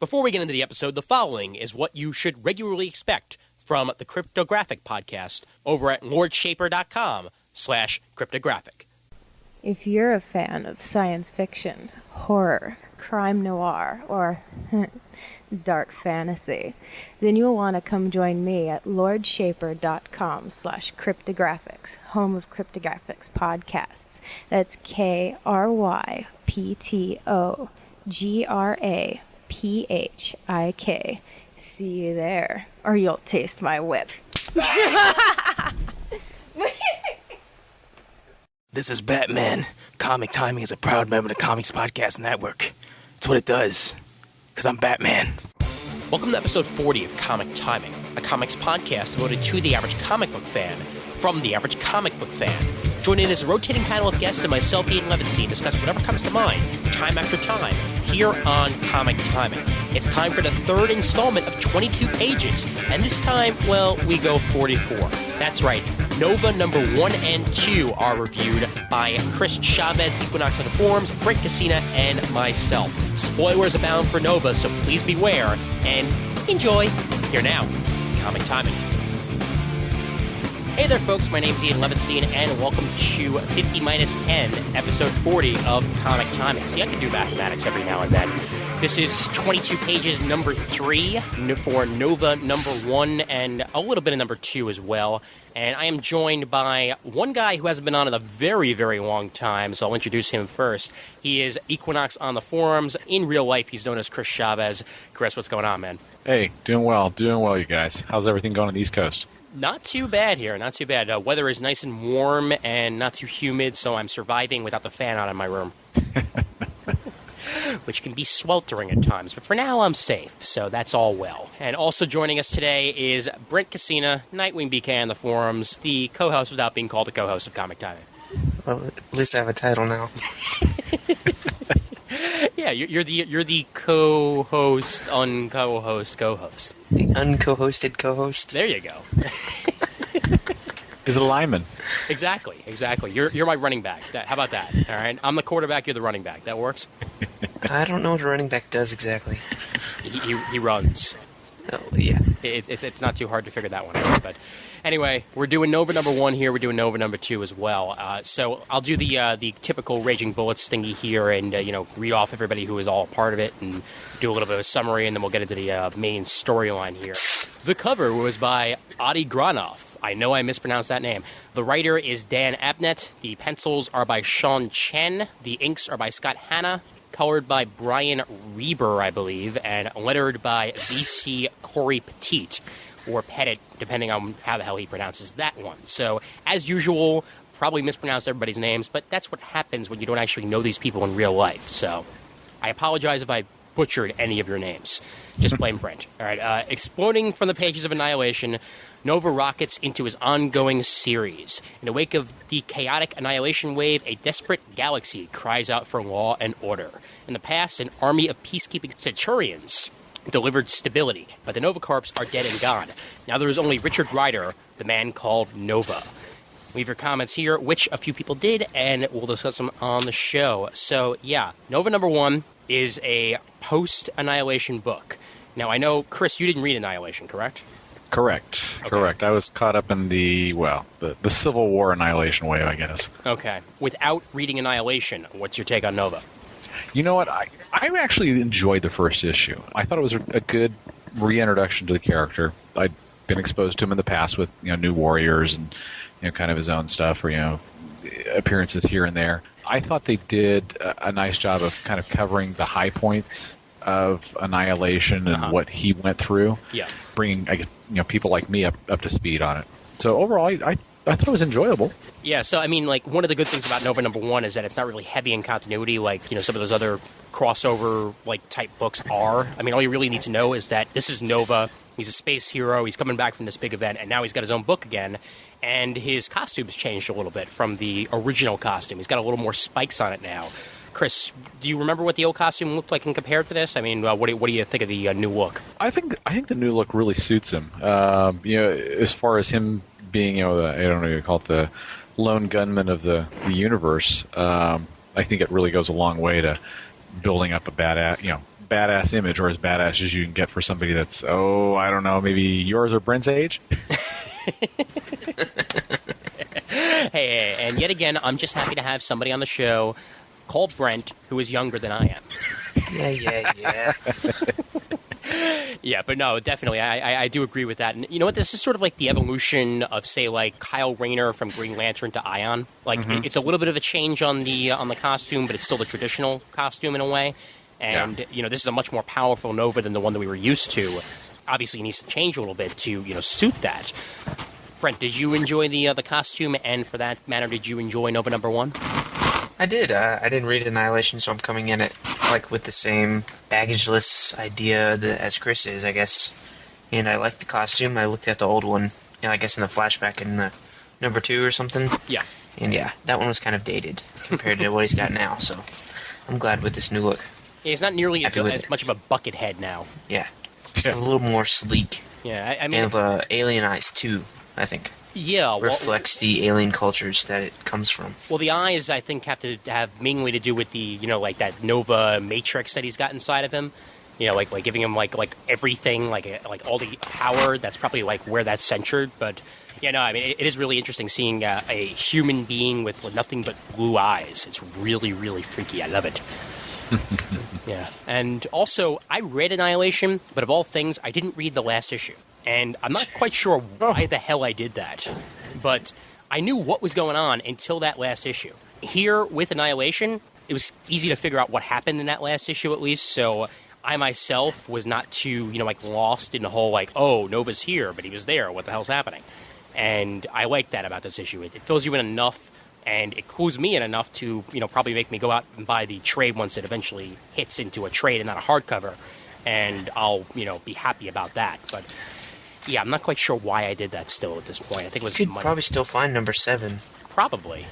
Before we get into the episode, the following is what you should regularly expect from the Cryptographic Podcast over at lordshaper.com/cryptographic. If you're a fan of science fiction, horror, crime noir, or dark fantasy, then you'll want to come join me at lordshaper.com/cryptographics, home of Cryptographics podcasts. That's KRYPTOGRAPHIK. See you there, or you'll taste my whip. This is Batman. Comic Timing is a proud member of the Comics Podcast Network. It's what it does, because I'm Batman. Welcome to episode 40 of Comic Timing, a comics podcast devoted to the average comic book fan from the average comic book fan. Join in as a rotating panel of guests and myself, Ian Levinstein, discuss whatever comes to mind, time after time, here on Comic Timing. It's time for the third installment of 22 pages, and this time, well, we go 44. That's right, Nova number 1 and 2 are reviewed by Chris Chavez, Equinox on the Forums, Brent Cassina, and myself. Spoilers abound for Nova, so please beware, and enjoy. Here now, Comic Timing. Hey there, folks. My name's Ian Levinstein, and welcome to 50-10, episode 40 of Comic Timing. See, I can do mathematics every now and then. This is 22 pages, number 3 for Nova number 1, and a little bit of number 2 as well. And I am joined by one guy who hasn't been on in a very, very long time, so I'll introduce him first. He is Equinox on the Forums. In real life, he's known as Chris Chavez. Chris, what's going on, man? Hey, doing well, you guys. How's everything going on the East Coast? Not too bad here, not too bad. Weather is nice and warm and not too humid, so I'm surviving without the fan on in my room. Which can be sweltering at times, but for now I'm safe, so that's all well. And also joining us today is Brent Cassina, Nightwing BK on the Forums, the co-host without being called the co-host of Comic Timing. Well, at least I have a title now. Yeah, you're the co-host, unco-host, co-host. The unco-hosted co-host. There you go. Is it a lineman? Exactly. You're my running back. How about that? All right, I'm the quarterback. You're the running back. That works. I don't know what a running back does exactly. He runs. Oh yeah. It's not too hard to figure that one out. But anyway, we're doing Nova number 1 here. We're doing Nova number 2 as well. So I'll do the typical Raging Bullets thingy here, and read off everybody who is all a part of it, and do a little bit of a summary, and then we'll get into the main storyline here. The cover was by Adi Granov. I know I mispronounced that name. The writer is Dan Abnett. The pencils are by Sean Chen. The inks are by Scott Hanna. Colored by Brian Reber, I believe, and lettered by V.C. Corey Petit, or Pettit, depending on how the hell he pronounces that one. So, as usual, probably mispronounced everybody's names, but that's what happens when you don't actually know these people in real life. So, I apologize if I butchered any of your names. Just blame Brent. All right, exploding from the pages of Annihilation, Nova rockets into his ongoing series. In the wake of the chaotic Annihilation wave, a desperate galaxy cries out for law and order. In the past, an army of peacekeeping Centurions delivered stability, but the Nova Corps are dead and gone. Now there is only Richard Rider, the man called Nova. Leave your comments here, which a few people did, and we'll discuss them on the show. So, yeah, Nova number 1 is a post-Annihilation book. Now, I know, Chris, you didn't read Annihilation, correct? Correct. Okay. Correct. I was caught up in the Civil War Annihilation wave, I guess. Okay. Without reading Annihilation, what's your take on Nova? You know what? I actually enjoyed the first issue. I thought it was a good reintroduction to the character. I'd been exposed to him in the past with New Warriors and kind of his own stuff, or appearances here and there. I thought they did a nice job of kind of covering the high points of Annihilation and what he went through. Yeah. Bringing people like me up to speed on it. So overall, I thought it was enjoyable. Yeah, so I mean, one of the good things about Nova number 1 is that it's not really heavy in continuity like some of those other crossover type books are. I mean, all you really need to know is that this is Nova. He's a space hero. He's coming back from this big event, and now he's got his own book again. And his costume's changed a little bit from the original costume. He's got a little more spikes on it now. Chris, do you remember what the old costume looked like in compared to this? I mean, what do you think of the new look? I think the new look really suits him. As far as him being, I don't know, you call it the lone gunman of the universe. I think it really goes a long way to building up a badass badass image, or as badass as you can get for somebody that's, I don't know, maybe yours or Brent's age. Hey, and yet again, I'm just happy to have somebody on the show called Brent who is younger than I am. Yeah. Yeah, but no, definitely, I do agree with that. And you know what? This is sort of like the evolution of, say, like Kyle Rayner from Green Lantern to Ion. Like, it's a little bit of a change on the costume, but it's still the traditional costume in a way. And you know, this is a much more powerful Nova than the one that we were used to. Obviously, it needs to change a little bit to suit that. Brent, did you enjoy the costume? And for that matter, did you enjoy Nova number 1? I did. I didn't read Annihilation, so I'm coming in it with the same baggageless idea as Chris is, I guess. And I liked the costume. I looked at the old one, I guess in the flashback in the number 2 or something. Yeah. And that one was kind of dated compared to what he's got now. So I'm glad with this new look. Yeah, he's not nearly as it. much of a bucket head now. Yeah. A little more sleek. Yeah, I mean, and alien eyes too, I think. Yeah, reflects the alien cultures that it comes from. Well, the eyes, I think, have to have mainly to do with the, like that Nova matrix that he's got inside of him. Like giving him like everything, like all the power. That's probably like where that's centered. But I mean, it is really interesting seeing a human being with nothing but blue eyes. It's really, really freaky. I love it. Yeah, and also I read Annihilation, but of all things, I didn't read the last issue. And I'm not quite sure why the hell I did that. But I knew what was going on until that last issue. Here, with Annihilation, it was easy to figure out what happened in that last issue, at least. So I myself was not too, lost in the whole, Nova's here, but he was there. What the hell's happening? And I like that about this issue. It fills you in enough, and it clues me in enough to, probably make me go out and buy the trade once it eventually hits into a trade and not a hardcover. And I'll, be happy about that. But yeah, I'm not quite sure why I did that still at this point. I think it was you could probably still find number 7. Probably,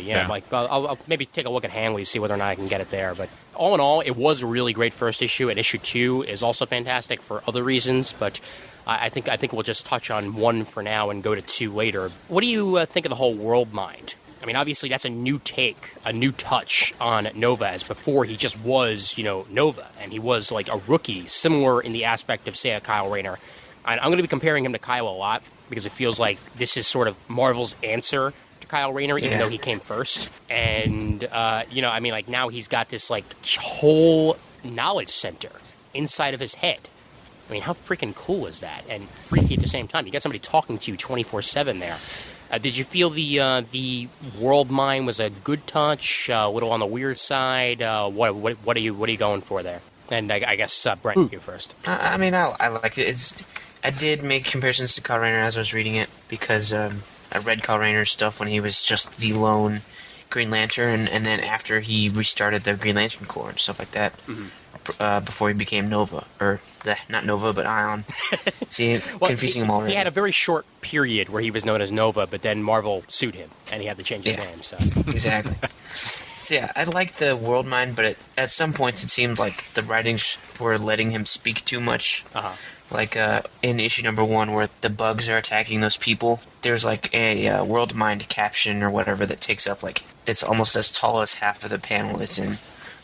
yeah. I'll maybe take a look at Hanley, see whether or not I can get it there. But all in all, it was a really great first issue, and issue 2 is also fantastic for other reasons. But I think we'll just touch on 1 for now and go to 2 later. What do you think of the whole world mind? I mean, obviously that's a new take, a new touch on Nova, as before he just was, Nova, and he was like a rookie, similar in the aspect of, say, a Kyle Rayner. I'm going to be comparing him to Kyle a lot because it feels like this is sort of Marvel's answer to Kyle Rayner, even though he came first. And, now he's got this, whole knowledge center inside of his head. I mean, how freaking cool is that? And freaky at the same time. You got somebody talking to you 24/7 there. Did you feel the world mind was a good touch, a little on the weird side? What are you going for there? And I guess Brent, you first. I mean, I like it. I did make comparisons to Kyle Rayner as I was reading it because I read Kyle Rayner's stuff when he was just the lone Green Lantern, and then after he restarted the Green Lantern Corps and stuff like that, before he became Nova, or not Nova, but Ion. See, confusing him already. He had a very short period where he was known as Nova, but then Marvel sued him, and he had to change his name. So exactly. So yeah, I liked the world mind, but at some points it seemed like the writings were letting him speak too much. Like in issue number 1 where the bugs are attacking those people, there's like a world mind caption or whatever that takes up it's almost as tall as half of the panel it's in.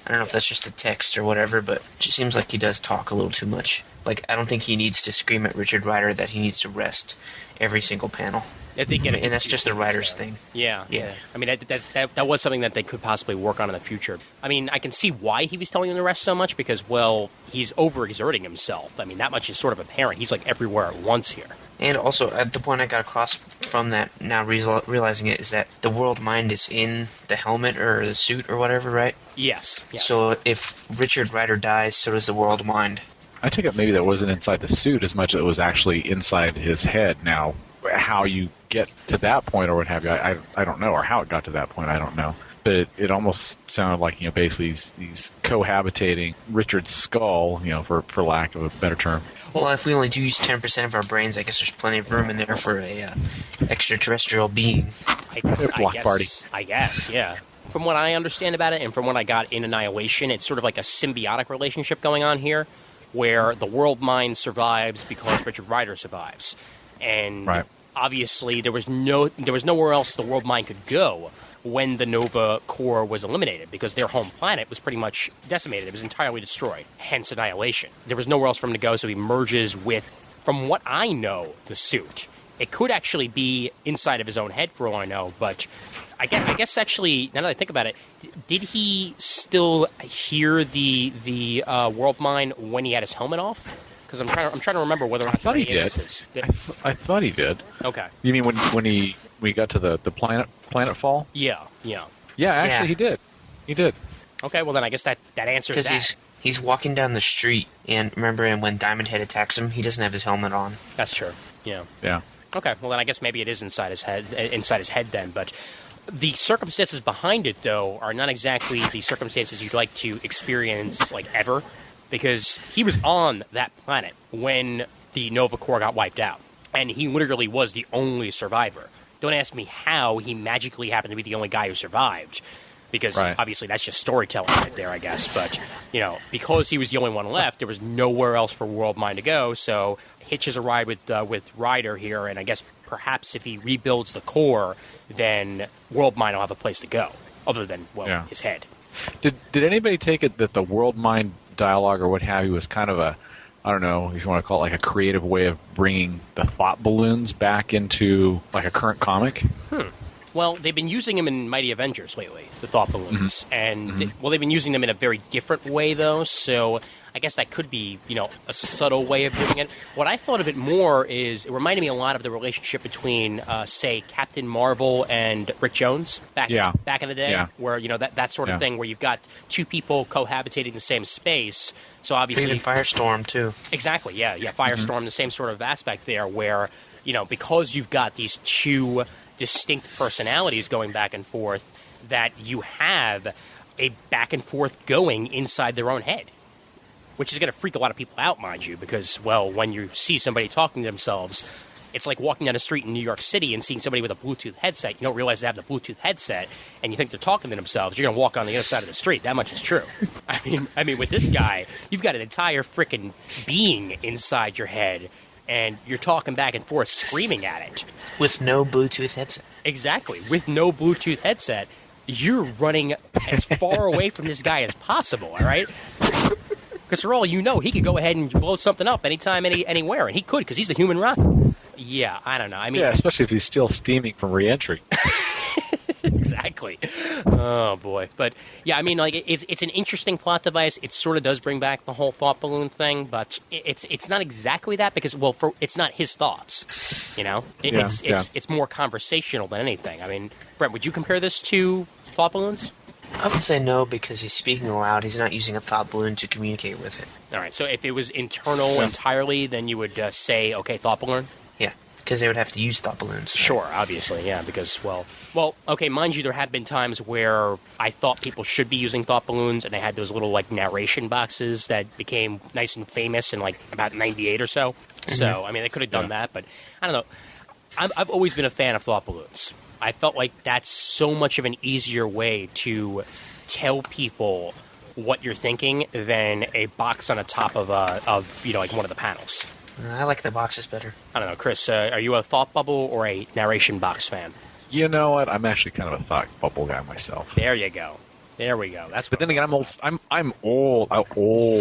I don't know if that's just the text or whatever, but it just seems like he does talk a little too much. I don't think he needs to scream at Richard Rider that he needs to rest every single panel. And that's just the writer's thing. Yeah. I mean, that was something that they could possibly work on in the future. I mean, I can see why he was telling him to rest so much because, well, he's overexerting himself. I mean, that much is sort of apparent. He's everywhere at once here. And also, the point I got across from that, now realizing it, is that the world mind is in the helmet or the suit or whatever, right? Yes. So if Richard Rider dies, so does the world mind. I take it maybe that wasn't inside the suit as much as it was actually inside his head. Now, how you get to that point or what have you, I don't know, or how it got to that point, I don't know. But it almost sounded like, basically he's cohabitating Richard's skull, for lack of a better term. Well, if we only do use 10% of our brains, I guess there's plenty of room in there for a extraterrestrial being. I guess, yeah. From what I understand about it, and from what I got in Annihilation, it's sort of like a symbiotic relationship going on here, where the world mind survives because Richard Rider survives. And obviously there was nowhere else the world mind could go when the Nova Corps was eliminated, because their home planet was pretty much decimated. It was entirely destroyed, hence annihilation. There was nowhere else for him to go, so he merges with, from what I know, the suit. It could actually be inside of his own head, for all I know, but I guess actually, now that I think about it, did he still hear the world mind when he had his helmet off? Because I'm trying to remember whether or not I thought he did. I thought he did. Okay. You mean when he got to the planet fall? Yeah. Yeah, actually he did. He did. Okay, well then I guess that answers that. Because he's walking down the street, and remember when Diamond Head attacks him, he doesn't have his helmet on. That's true. Yeah. Yeah. Okay, well then I guess maybe it is inside his head then, but the circumstances behind it, though, are not exactly the circumstances you'd like to experience, like, ever, because he was on that planet when the Nova Corps got wiped out, and he literally was the only survivor. Don't ask me how he magically happened to be the only guy who survived, because obviously that's just storytelling right there, I guess, but, because he was the only one left, there was nowhere else for World Mind to go, so hitches a ride with Ryder here, and I guess perhaps if he rebuilds the core, then World Mind will have a place to go, other than, his head. Did anybody take it that the World Mind dialogue or what have you was kind of a, I don't know if you want to call it like a creative way of bringing the thought balloons back into like a current comic? Well, they've been using them in Mighty Avengers lately, the thought balloons, and they've been using them in a very different way, though. So I guess that could be, a subtle way of doing it. What I thought of it more is it reminded me a lot of the relationship between, say, Captain Marvel and Rick Jones back in the day, where that sort of thing, where you've got two people cohabitating in the same space. So obviously, even Firestorm too. Exactly, yeah, Firestorm, the same sort of aspect there, where because you've got these two distinct personalities going back and forth, that you have a back and forth going inside their own head, which is going to freak a lot of people out, mind you, because, well, when you see somebody talking to themselves, it's like walking down the street in New York City and seeing somebody with a Bluetooth headset. You don't realize they have the Bluetooth headset, and you think they're talking to themselves. You're going to walk on the other side of the street. That much is true. I mean, with this guy, you've got an entire freaking being inside your head, and you're talking back and forth, screaming at it. With no Bluetooth headset. Exactly. With no Bluetooth headset, you're running as far away from this guy as possible, all right? Because for all you know, he could go ahead and blow something up anytime, anywhere, and he could, because he's the human rocket. Yeah, I don't know. I mean, especially if he's still steaming from re-entry. Exactly. Oh boy, but yeah, I mean, like it's an interesting plot device. It sort of does bring back the whole thought balloon thing, but it's not exactly that because it's not his thoughts. It's more conversational than anything. I mean, Brent, would you compare this to thought balloons? I would say no, because he's speaking aloud. He's not using a thought balloon to communicate with it. All right, so if it was internal entirely, then you would say, okay, thought balloon? Yeah, because they would have to use thought balloons. Sure, obviously, yeah, because, well, okay, mind you, there have been times where I thought people should be using thought balloons, and they had those little, like, narration boxes that became nice and famous in, like, about 98 or so. Mm-hmm. So, I mean, they could have done that, but I don't know. I've always been a fan of thought balloons. I felt like that's so much of an easier way to tell people what you're thinking than a box on the top of like one of the panels. I like the boxes better. I don't know, Chris. Are you a thought bubble or a narration box fan? You know what? I'm actually kind of a thought bubble guy myself. There you go. There we go. But then again, I'm old. I'm old.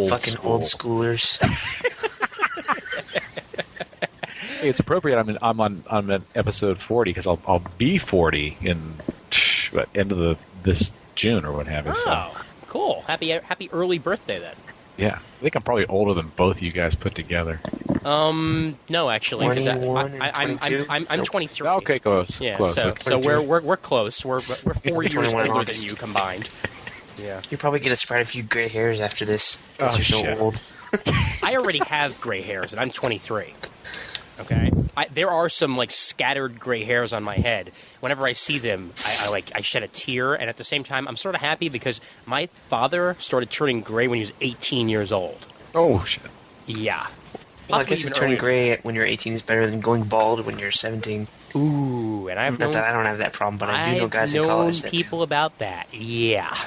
Fucking old schoolers. Hey, it's appropriate. I'm on episode 40 because I'll be 40 in end of this June or what have you. Oh, so. Cool! Happy early birthday then. Yeah, I think I'm probably older than both you guys put together. No, actually, 21 I'm 23. Okay, close. Yeah, close. So we're close. We're 4 years older than you combined. Yeah, you're probably gonna spread a few gray hairs after this because you're so old. I already have gray hairs, and I'm 23. Okay, there are some like scattered gray hairs on my head. Whenever I see them, I shed a tear, and at the same time, I'm sort of happy because my father started turning gray when he was 18 years old. Oh shit! Yeah. Well, I guess turning gray when you're 18 is better than going bald when you're 17. Ooh, and I've not that I don't have that problem, but I do know guys in college that people about that. Yeah.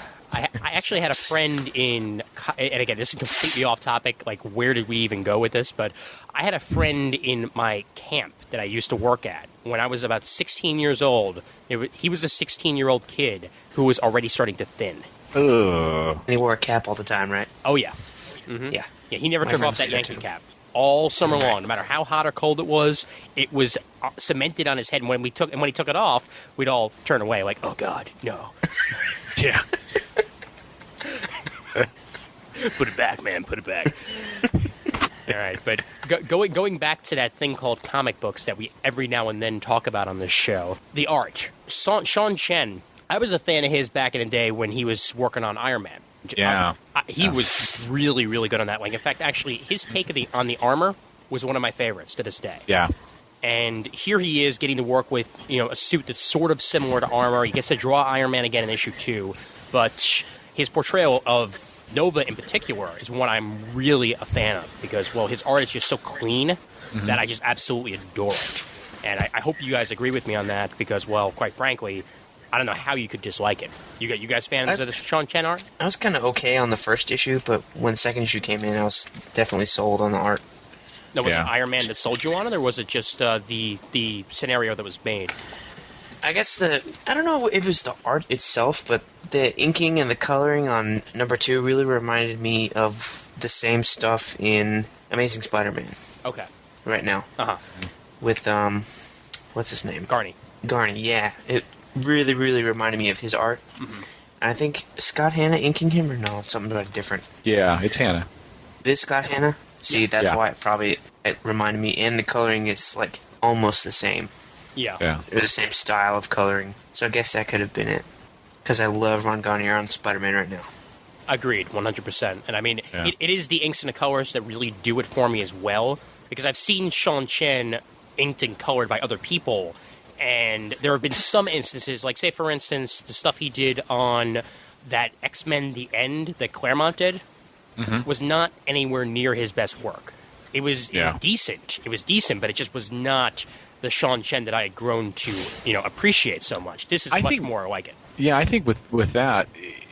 I actually had a friend and again, this is completely off topic, like where did we even go with this, but I had a friend in my camp that I used to work at when I was about 16 years old. He was a 16-year-old kid who was already starting to thin. Ugh. And he wore a cap all the time, right? Oh, yeah. Mm-hmm. Yeah. Yeah, he never My took friends off that do that Yankee too. cap. All summer long, no matter how hot or cold it was cemented on his head. And when he took it off, we'd all turn away like, "Oh God, no!" Yeah. Put it back, man. Put it back. All right, but going back to that thing called comic books that we every now and then talk about on this show, the art. Sean Chen. I was a fan of his back in the day when he was working on Iron Man. Yeah. He was really, really good on that. Like, in fact, actually, his take on the armor was one of my favorites to this day. Yeah. And here he is getting to work with, a suit that's sort of similar to armor. He gets to draw Iron Man again in issue 2, but his portrayal of Nova in particular is one I'm really a fan of because, well, his art is just so clean that I just absolutely adore it. And I hope you guys agree with me on that because, well, quite frankly, I don't know how you could dislike it. You guys fans of the Sean Chen art? I was kind of okay on the first issue, but when the second issue came in, I was definitely sold on the art. No, was it Iron Man that sold you on it, or was it just the scenario that was made? I guess I don't know if it was the art itself, but the inking and the coloring on number 2 really reminded me of the same stuff in Amazing Spider-Man Okay. right now. Uh-huh. With, what's his name? Garney, yeah. It really, really reminded me of his art. And I think Scott Hanna inking him, or no, it's something about different. Yeah, it's Hannah. It is Scott Hanna? See, that's why it reminded me, and the coloring is, like, almost the same. Yeah. Yeah. Or the same style of coloring. So I guess that could have been it. Because I love Ron Garnier on Spider-Man right now. Agreed, 100%. And I mean, it is the inks and the colors that really do it for me as well. Because I've seen Sean Chen inked and colored by other people, and there have been some instances, like, say, for instance, the stuff he did on that X-Men The End that Claremont did was not anywhere near his best work. It was decent. It was decent, but it just was not the Sean Chen that I had grown to, appreciate so much. This is much more like it. Yeah, I think with that,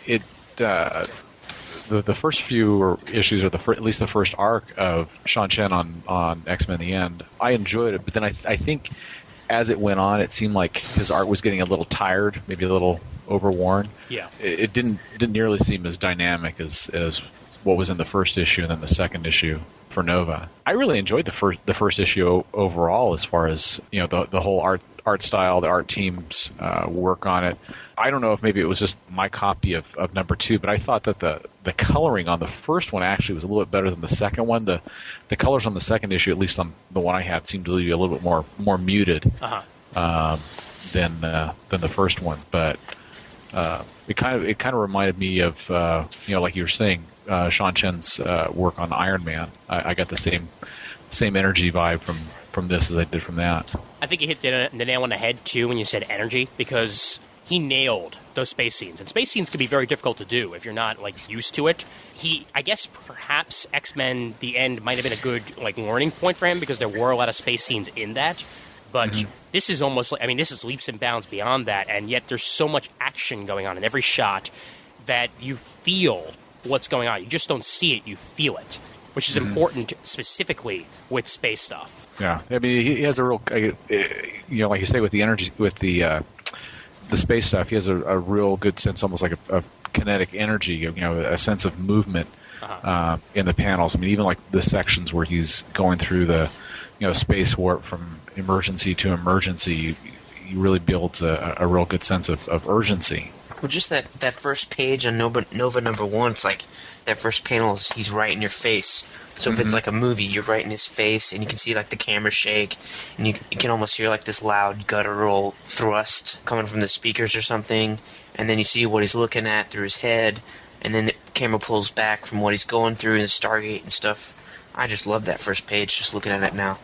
it the first few issues, or at least the first arc of Sean Chen on X-Men The End, I enjoyed it. But then I think as it went on, it seemed like his art was getting a little tired, maybe a little overworn. Yeah, it didn't nearly seem as dynamic as what was in the first issue and then the second issue for Nova. I really enjoyed the first issue overall, as far as the whole art style, the art team's work on it. I don't know if maybe it was just my copy of number 2, but I thought that the coloring on the first one actually was a little bit better than the second one. The colors on the second issue, at least on the one I had, seemed to be a little bit more muted than the first one. But it kind of reminded me of like you were saying, Sean Chen's work on Iron Man. I got the same energy vibe from this as I did from that. I think you hit the nail on the head, too, when you said energy, because he nailed those space scenes. And space scenes can be very difficult to do if you're not, used to it. I guess perhaps X-Men The End might have been a good, learning point for him, because there were a lot of space scenes in that. But this is almost this is leaps and bounds beyond that, and yet there's so much action going on in every shot that you feel what's going on. You just don't see it, you feel it, which is important specifically with space stuff. Yeah, I mean, he has a real, like you say, with the energy, with the space stuff, he has a real good sense, almost like a kinetic energy, a sense of movement in the panels. I mean, even like the sections where he's going through the, space warp from emergency to emergency, he really builds a real good sense of urgency. Well, just that first page on Nova number 1, it's like that first panel is he's right in your face. So if it's like a movie, you're right in his face, and you can see the camera shake, and you can almost hear this loud guttural thrust coming from the speakers or something, and then you see what he's looking at through his head, and then the camera pulls back from what he's going through in the Stargate and stuff. I just love that first page, just looking at it now.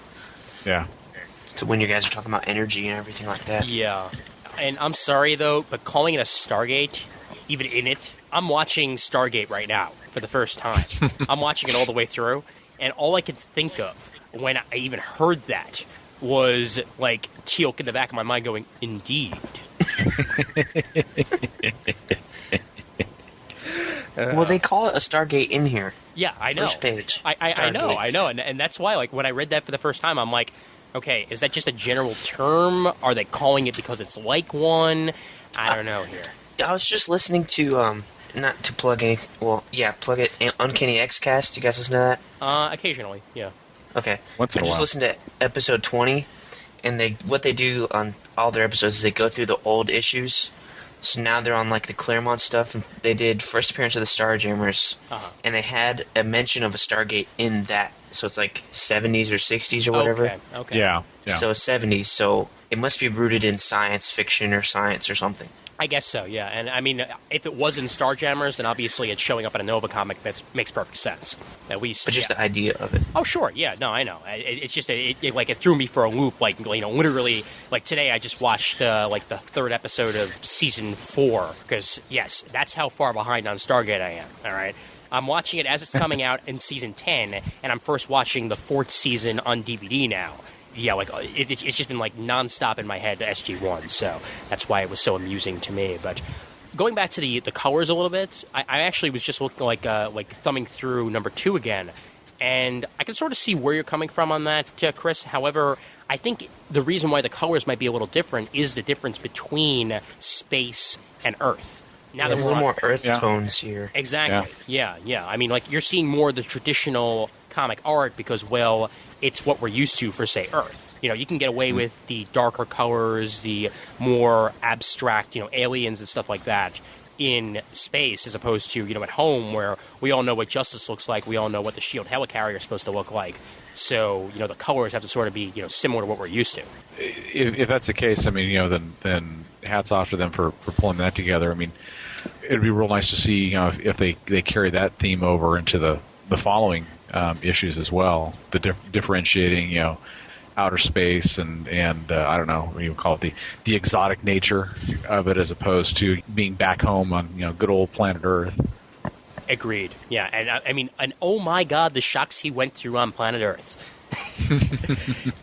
Yeah. So when you guys are talking about energy and everything like that. Yeah. And I'm sorry, though, but calling it a Stargate, even in it, I'm watching Stargate right now for the first time. I'm watching it all the way through, and all I could think of when I even heard that was, Teal'c in the back of my mind going, indeed. Well, they call it a Stargate in here. Yeah, I know. First page. I know, and that's why, like, when I read that for the first time, I'm like, okay, is that just a general term? Are they calling it because it's like one? I don't know here. I was just listening to, not to plug any, well, yeah, plug it, Uncanny Xcast. You guys listen to that? Occasionally, yeah. Okay. Once in a I just while. listened to episode 20, and what they do on all their episodes is they go through the old issues. So now they're on, like, the Claremont stuff, and they did first appearance of the Starjammers, and they had a mention of a Stargate in that. So it's like 70s or 60s or whatever. Okay. Yeah. So 70s, so it must be rooted in science fiction or science or something. I guess so, yeah. And, I mean, if it was in Starjammers, then obviously it's showing up in a Nova comic. That makes perfect sense. At least, But just the idea of it. Oh, sure, yeah, no, I know. It's just, it threw me for a loop. Like, you know, literally, like today I just watched, like, the 3rd episode of Season 4. Because, yes, that's how far behind on Stargate I am, all right? I'm watching it as it's coming out in Season 10, and I'm first watching the 4th season on DVD now. Yeah, like, it's just been, like, nonstop in my head, SG-1, so that's why it was so amusing to me. But going back to the colors a little bit, I actually was just looking, like thumbing through number 2 again, and I can sort of see where you're coming from on that, Chris. However, I think the reason why the colors might be a little different is the difference between space and Earth. Now There's a little more earth Yeah. tones here. Exactly. Yeah. I mean, like, you're seeing more of the traditional comic art because, well, it's what we're used to for, say, Earth. You know, you can get away with the darker colors, the more abstract, you know, aliens and stuff like that in space as opposed to, you know, at home where we all know what Justice looks like. We all know what the SHIELD helicarrier is supposed to look like. So, you know, the colors have to sort of be, you know, similar to what we're used to. If that's the case, I mean, you know, then hats off to them for pulling that together. I mean, it'd be real nice to see, you know, if they carry that theme over into the following issues as well. The differentiating, you know, outer space and I don't know what you would call it, the exotic nature of it as opposed to being back home on, you know, good old planet Earth. Agreed. Yeah, and I mean, and oh my God, the shocks he went through on planet Earth.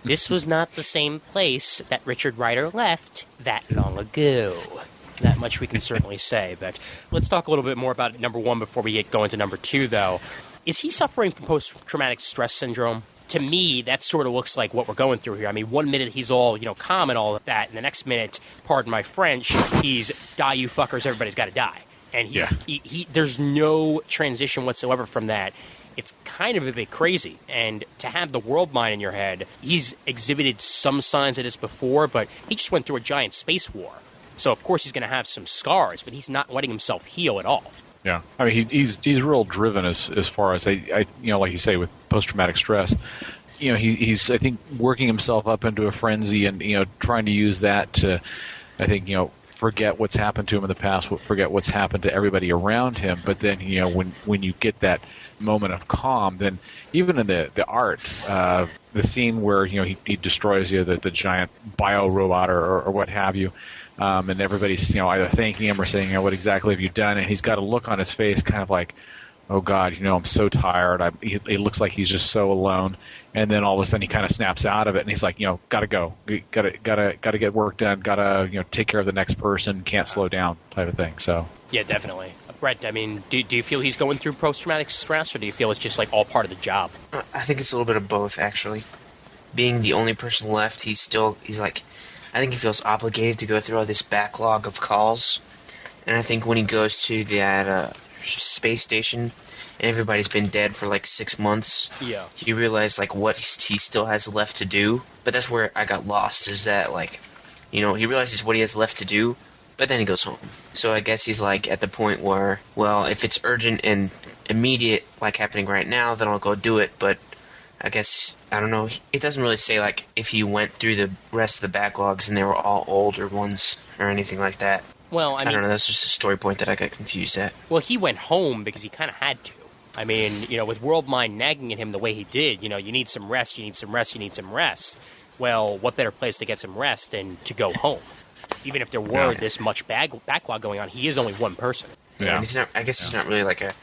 This was not the same place that Richard Rider left that long ago. That much we can certainly say. But let's talk a little bit more about number 1 before we go into number 2, though. Is he suffering from post-traumatic stress syndrome? To me, that sort of looks like what we're going through here. I mean, one minute he's all, you know, calm and all of that, and the next minute, pardon my French, he's die you fuckers, everybody's got to die. And he there's no transition whatsoever from that. It's kind of a bit crazy. And to have the world mind in your head, he's exhibited some signs of this before, but he just went through a giant space war. So, of course, he's going to have some scars, but he's not letting himself heal at all. Yeah, I mean, he's real driven as far as I you know, like you say, with post-traumatic stress. You know, he's I think working himself up into a frenzy and, you know, trying to use that to, I think, you know, forget what's happened to him in the past, forget what's happened to everybody around him. But then, you know, when you get that moment of calm, then even in the art, the scene where, you know, he destroys, you know, the giant bio robot or what have you. And everybody's, you know, either thanking him or saying, you know, what exactly have you done? And he's got a look on his face kind of like, oh, God, you know, I'm so tired. It looks like he's just so alone. And then all of a sudden he kind of snaps out of it, and he's like, you know, gotta go. Gotta get work done. Gotta, you know, take care of the next person. Can't slow down type of thing. So Yeah, definitely. Brett, I mean, do you feel he's going through post-traumatic stress, or do you feel it's just, like, all part of the job? I think it's a little bit of both, actually. Being the only person left, he's like, I think he feels obligated to go through all this backlog of calls. And I think when he goes to that space station and everybody's been dead for like 6 months, he realized like what he still has left to do. But that's where I got lost, is that like, you know, he realizes what he has left to do, but then he goes home. So I guess he's like at the point where, well, if it's urgent and immediate, like happening right now, then I'll go do it. But I guess, I don't know, it doesn't really say like if he went through the rest of the backlogs and they were all older ones or anything like that. Well, I mean, don't know, that's just a story point that I got confused at. Well, he went home because he kind of had to. I mean, you know, with World Mind nagging at him the way he did, you know, you need some rest, you need some rest, you need some rest. Well, what better place to get some rest than to go home? Even if there were this much backlog going on, he is only one person. Yeah. He's not, I guess he's not really like a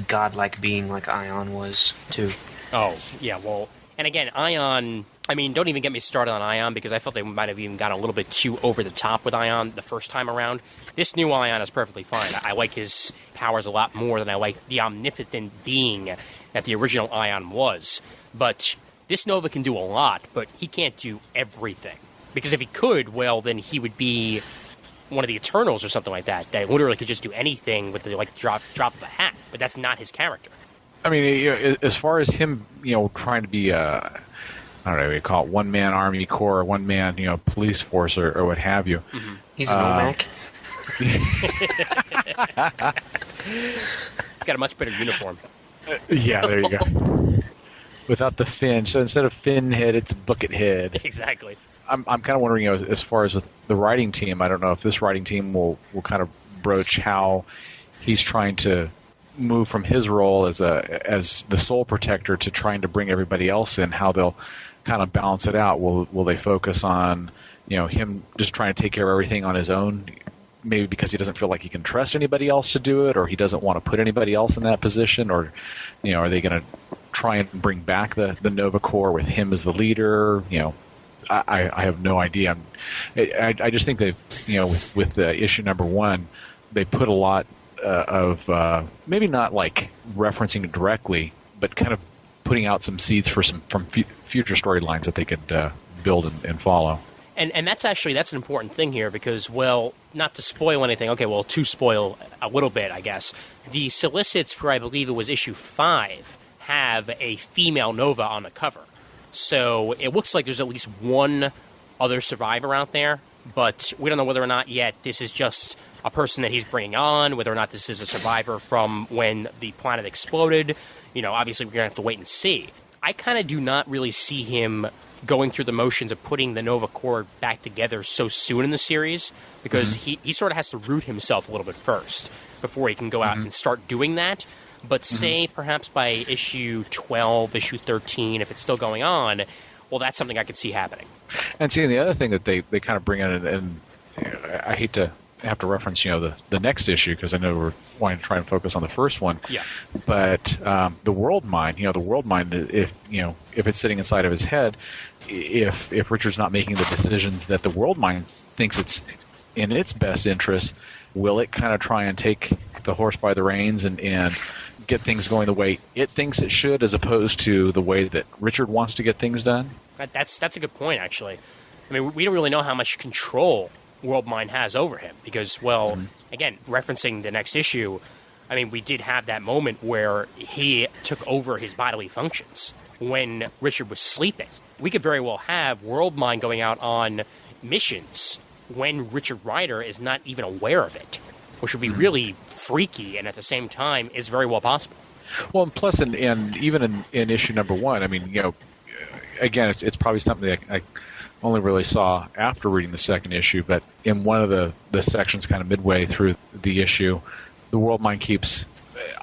godlike being like Ion was, too. Oh, yeah, well, And again, Ion, I mean, don't even get me started on Ion, because I felt they might have even gone a little bit too over the top with Ion the first time around. This new Ion is perfectly fine. I like his powers a lot more than I like the omnipotent being that the original Ion was. But this Nova can do a lot, but he can't do everything. Because if he could, well, then he would be one of the Eternals or something like that literally could just do anything with the drop of a hat. But that's not his character. I mean, as far as him, trying to be I don't know what you call it, one-man army corps, one-man, police force or what have you. Mm-hmm. He's a Nomak. He's got a much better uniform. Yeah, there you go. Without the fin. So instead of fin head, it's bucket head. Exactly. I'm kind of wondering, as far as with the writing team, I don't know if this writing team will kind of broach how he's trying to move from his role as the sole protector to trying to bring everybody else in, how they'll kind of balance it out. Will they focus on him just trying to take care of everything on his own, maybe because he doesn't feel like he can trust anybody else to do it, or he doesn't want to put anybody else in that position, or are they going to try and bring back the Nova Corps with him as the leader? I have no idea. I just think they've with the issue number 1, they put a lot of maybe not like referencing it directly, but kind of putting out some seeds for from future storylines that they could build and follow. And that's an important thing here because, well, not to spoil anything. Okay, well, to spoil a little bit, I guess. The solicits for, I believe it was issue 5, have a female Nova on the cover. So it looks like there's at least one other survivor out there, but we don't know whether or not yet this is just a person that he's bringing on, whether or not this is a survivor from when the planet exploded. Obviously we're going to have to wait and see. I kind of do not really see him going through the motions of putting the Nova Corps back together so soon in the series, because he sort of has to root himself a little bit first before he can go out and start doing that. But say perhaps by issue 12, issue 13, if it's still going on, well, that's something I could see happening. And see, the other thing that they kind of bring in, and I hate to have to reference, the next issue, because I know we're wanting to try and focus on the first one. Yeah. But the World Mind, the World Mind, if it's sitting inside of his head, if Richard's not making the decisions that the World Mind thinks it's in its best interest, will it kind of try and take the horse by the reins and get things going the way it thinks it should, as opposed to the way that Richard wants to get things done? That's a good point, actually. I mean, we don't really know how much control World Mind has over him because, well, again, referencing the next issue, I mean, we did have that moment where he took over his bodily functions when Richard was sleeping. We could very well have World Mind going out on missions when Richard Rider is not even aware of it, which would be really freaky and at the same time is very well possible. Well, and plus, and even in issue number 1, I mean, again, it's probably something that I only really saw after reading the second issue, but in one of the sections kind of midway through the issue, the World Mind keeps,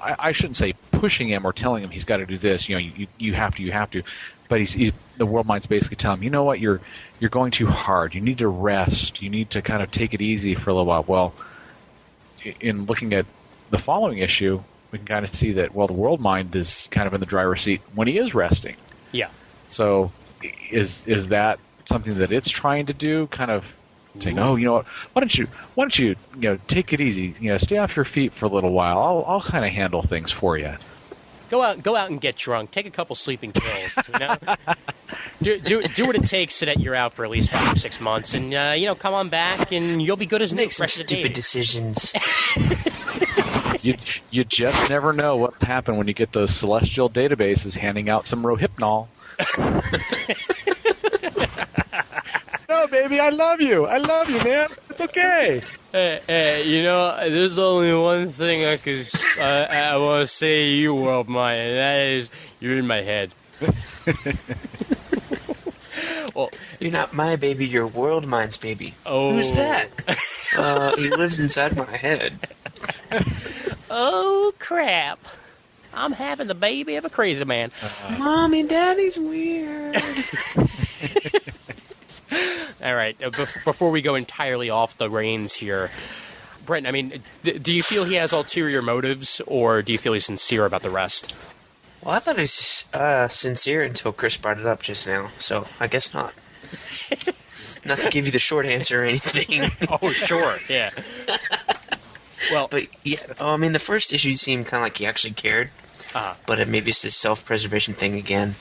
I shouldn't say pushing him or telling him he's got to do this, you have to, but he's the World Mind's basically telling him, you know what, you're going too hard, you need to rest, you need to kind of take it easy for a little while. Well, in looking at the following issue, we can kind of see that, well, the World Mind is kind of in the driver's seat when he is resting. Yeah. So is that something that it's trying to do, kind of saying, oh, you know what, why don't you take it easy, stay off your feet for a little while, I'll kind of handle things for you. Go out and get drunk, take a couple sleeping pills, do what it takes so that you're out for at least 5 or 6 months, and come on back and you'll be good as new. Make some stupid decisions. You just never know what will happen when you get those celestial databases handing out some Rohypnol. No, baby, I love you, man. It's okay. There's only one thing I want to say to you, World Mind, and that is you're in my head. Well, you're not my baby, you're World Mind's baby. Oh. Who's that? He lives inside my head. Oh, crap. I'm having the baby of a crazy man. Mommy, Daddy's weird. All right, before we go entirely off the reins here, Brent, I mean, do you feel he has ulterior motives, or do you feel he's sincere about the rest? Well, I thought it was sincere until Chris brought it up just now, so I guess not. Not to give you the short answer or anything. Oh, sure, yeah. Well, But yeah, I mean, the first issue seemed kind of like he actually cared, but maybe it's this self-preservation thing again.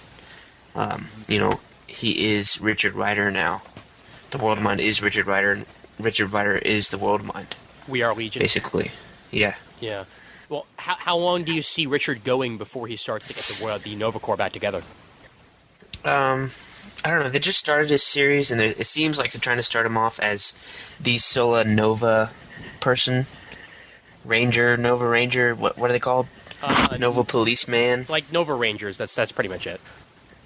He is Richard Rider now. The World Mind is Richard Rider, and Richard Rider is the World Mind, we are Legion. basically. Yeah. Yeah. Well, how long do you see Richard going before he starts to get the Nova Corps back together? I don't know. They just started this series, and it seems like they're trying to start him off as the Sola Nova person. Nova Ranger, what are they called? Nova Policeman? Like Nova Rangers, that's pretty much it.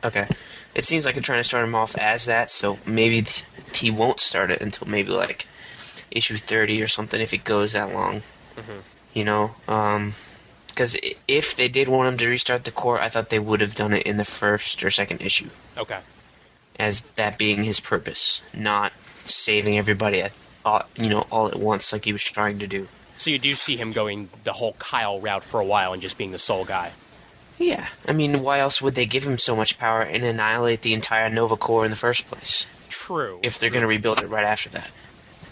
Okay. It seems like they're trying to start him off as that, so maybe he won't start it until maybe, like, issue 30 or something, if it goes that long. Mm-hmm. Because if they did want him to restart the Corps, I thought they would have done it in the first or second issue. Okay. As that being his purpose, not saving everybody all at once like he was trying to do. So you do see him going the whole Kyle route for a while and just being the sole guy. Yeah, I mean, why else would they give him so much power and annihilate the entire Nova Corps in the first place? True. If they're going to rebuild it right after that.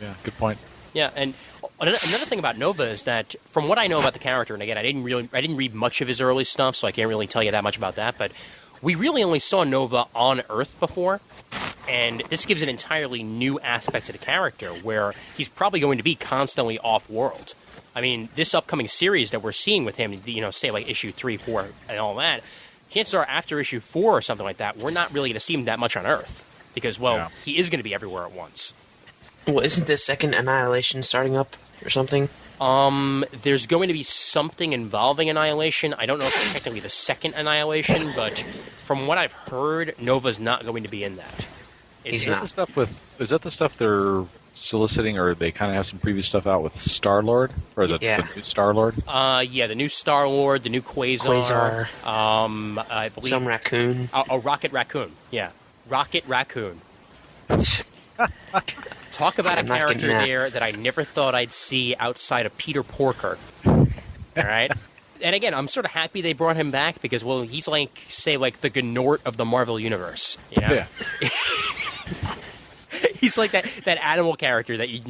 Yeah, good point. Yeah, and another thing about Nova is that, from what I know about the character, and again, I didn't read much of his early stuff, so I can't really tell you that much about that, but we really only saw Nova on Earth before, and this gives an entirely new aspect to the character, where he's probably going to be constantly off-world. I mean, this upcoming series that we're seeing with him, say like issue 3, 4, and all that, chances are after issue 4 or something like that, we're not really going to see him that much on Earth, because, he is going to be everywhere at once. Well, isn't the second Annihilation starting up or something? There's going to be something involving Annihilation. I don't know if it's technically the second Annihilation, but from what I've heard, Nova's not going to be in that. He's Is not. that the stuff they're soliciting, or they kind of have some previous stuff out with Star-Lord? Or the new Star-Lord? Yeah, the new Star-Lord, the new Quasar. I believe... Some raccoon. A Rocket Raccoon, yeah. Rocket Raccoon. Talk about a character there that I never thought I'd see outside of Peter Porker. All right? And again, I'm sort of happy they brought him back because, he's like, say, like the Gnort of the Marvel Universe. You know? Yeah. He's like that animal character that you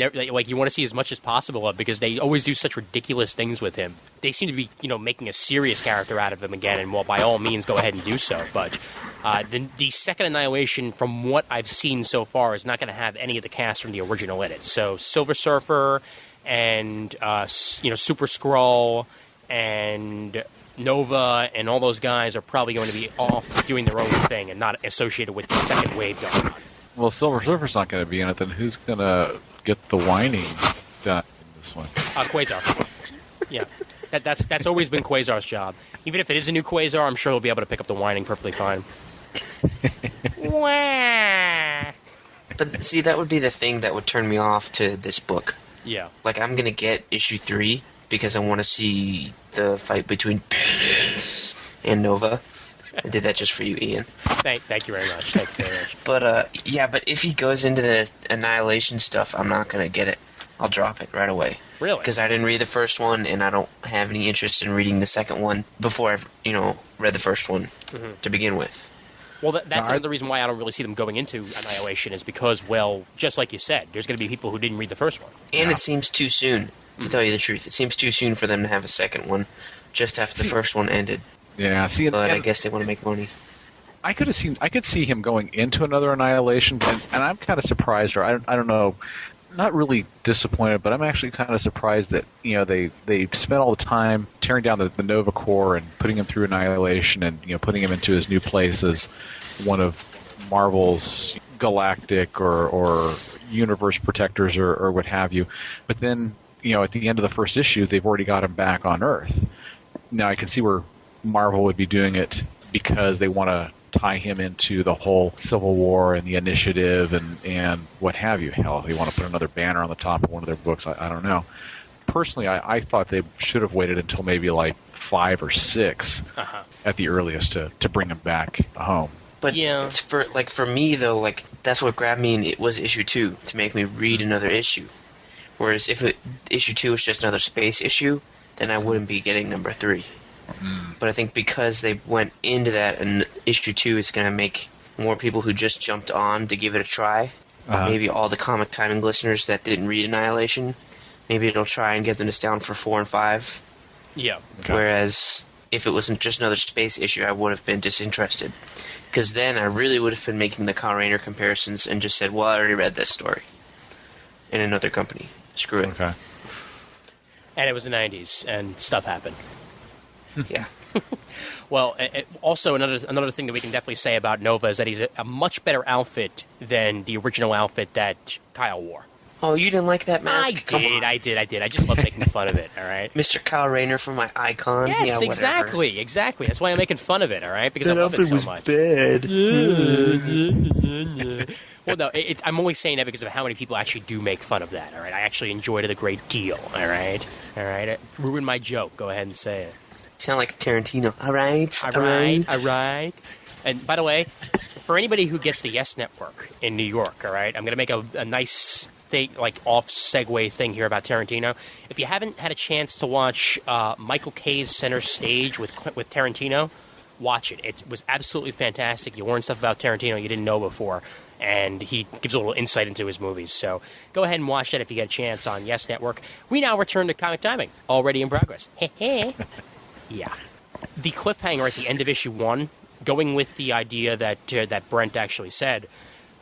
want to see as much as possible of because they always do such ridiculous things with him. They seem to be, making a serious character out of him again, and by all means, go ahead and do so. But the second Annihilation, from what I've seen so far, is not going to have any of the cast from the original in it. So Silver Surfer and Super Skrull and Nova and all those guys are probably going to be off doing their own thing and not associated with the second wave going on. Well, Silver Surfer's not going to be in it, then who's going to get the whining done in this one? Quasar. Yeah. That's always been Quasar's job. Even if it is a new Quasar, I'm sure he'll be able to pick up the whining perfectly fine. But see, that would be the thing that would turn me off to this book. Yeah. Like, I'm going to get issue 3 because I want to see the fight between and Nova. I did that just for you, Ian. Thank you very much. Thank you very much. But if he goes into the Annihilation stuff, I'm not going to get it. I'll drop it right away. Really? Because I didn't read the first one, and I don't have any interest in reading the second one before I've, read the first one to begin with. Well, that's another reason why I don't really see them going into Annihilation is because, just like you said, there's going to be people who didn't read the first one. And it seems too soon, to tell you the truth. It seems too soon for them to have a second one just after the first one ended. Yeah, but I guess they want to make money. I could see him going into another Annihilation, and I'm kind of surprised, or I don't know, not really disappointed, but I'm actually kind of surprised that they spent all the time tearing down the Nova Corps and putting him through Annihilation and putting him into his new place as one of Marvel's galactic or universe protectors or what have you. But then at the end of the first issue, they've already got him back on Earth. Now I can see where Marvel would be doing it because they want to tie him into the whole Civil War and the Initiative and what have you. Hell, they want to put another banner on the top of one of their books. I don't know. Personally, I thought they should have waited until maybe like 5 or 6 at the earliest to bring him back home. But it's for me though, that's what grabbed me, and it was issue 2 to make me read another issue. Whereas if issue 2 was just another space issue, then I wouldn't be getting number 3. But I think because they went into that in issue 2, it's going to make more people who just jumped on to give it a try. Maybe all the comic timing listeners that didn't read Annihilation, maybe it'll try and get them to down for 4 and 5. Yeah. Okay. Whereas if it wasn't just another space issue, I would have been disinterested. Because then I really would have been making the Kyle Rayner comparisons and just said, well, I already read this story in another company. Screw it. Okay. And it was the 90s, and stuff happened. Yeah. Well, also another thing that we can definitely say about Nova is that he's a much better outfit than the original outfit that Kyle wore. Oh, you didn't like that mask? I did. I just love making fun of it, all right? Mr. Kyle Rayner from my icon? Yes, yeah, whatever. Exactly. That's why I'm making fun of it, all right? Because That I love it outfit so was much. bad. Well, no, I'm only saying that because of how many people actually do make fun of that, all right? I actually enjoyed it a great deal, all right? All right? It ruined my joke. Go ahead and say it. Sound like Tarantino. All right. All right. And by the way, for anybody who gets the Yes Network in New York, all right, I'm going to make a nice thing, like off segue thing here about Tarantino. If you haven't had a chance to watch Michael Caine Center Stage with Tarantino, watch it. It was absolutely fantastic. You learn stuff about Tarantino you didn't know before, and he gives a little insight into his movies. So go ahead and watch that if you get a chance on Yes Network. We now return to Comic Timing, already in progress. Yeah. The cliffhanger at the end of issue 1, going with the idea that Brent actually said,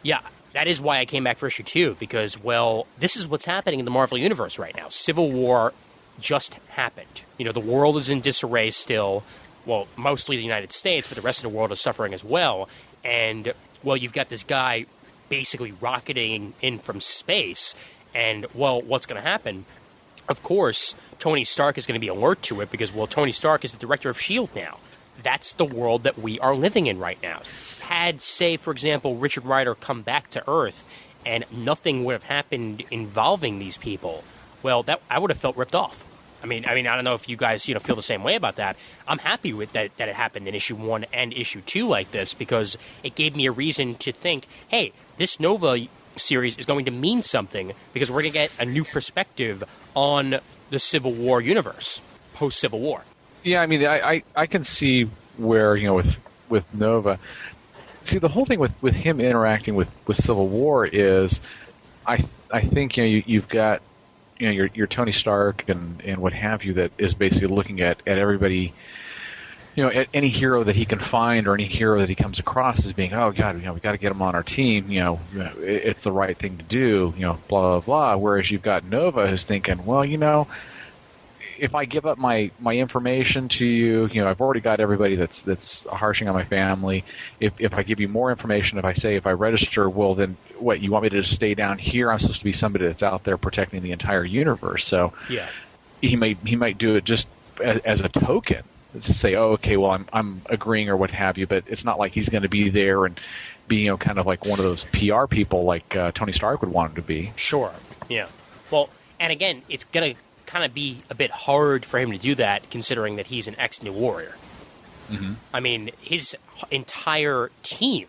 yeah, that is why I came back for issue 2, because, well, this is what's happening in the Marvel Universe right now. Civil War just happened. You know, the world is in disarray still. Well, mostly the United States, but the rest of the world is suffering as well. And, well, you've got this guy basically rocketing in from space. And, well, what's going to happen? Of course, Tony Stark is going to be alert to it because, well, Tony Stark is the director of S.H.I.E.L.D. now. That's the world that we are living in right now. Had, say, for example, Richard Rider come back to Earth and nothing would have happened involving these people, well, that I would have felt ripped off. I mean, I don't know if you guys, feel the same way about that. I'm happy with that it happened in issue 1 and issue 2 like this because it gave me a reason to think, hey, this Nova series is going to mean something because we're going to get a new perspective on the Civil War universe, post-Civil War. Yeah, I mean, I can see where, with Nova, see, the whole thing with him interacting with Civil War is, I think, you've got, your Tony Stark and what have you that is basically looking at everybody, at any hero that he can find or any hero that he comes across as being, oh, God, we got to get him on our team, it's the right thing to do, blah, blah, blah. Whereas you've got Nova who's thinking, well, if I give up my information to you, I've already got everybody that's harshing on my family. If I give you more information, if I register, well, then what, you want me to just stay down here? I'm supposed to be somebody that's out there protecting the entire universe. So yeah, he might do it just as a token to say, oh, okay, well, I'm agreeing or what have you, but it's not like he's going to be there and be, kind of like one of those PR people like Tony Stark would want him to be. Sure, yeah. Well, and again, it's going to kind of be a bit hard for him to do that considering that he's an ex-New Warrior. Mm-hmm. I mean, his entire team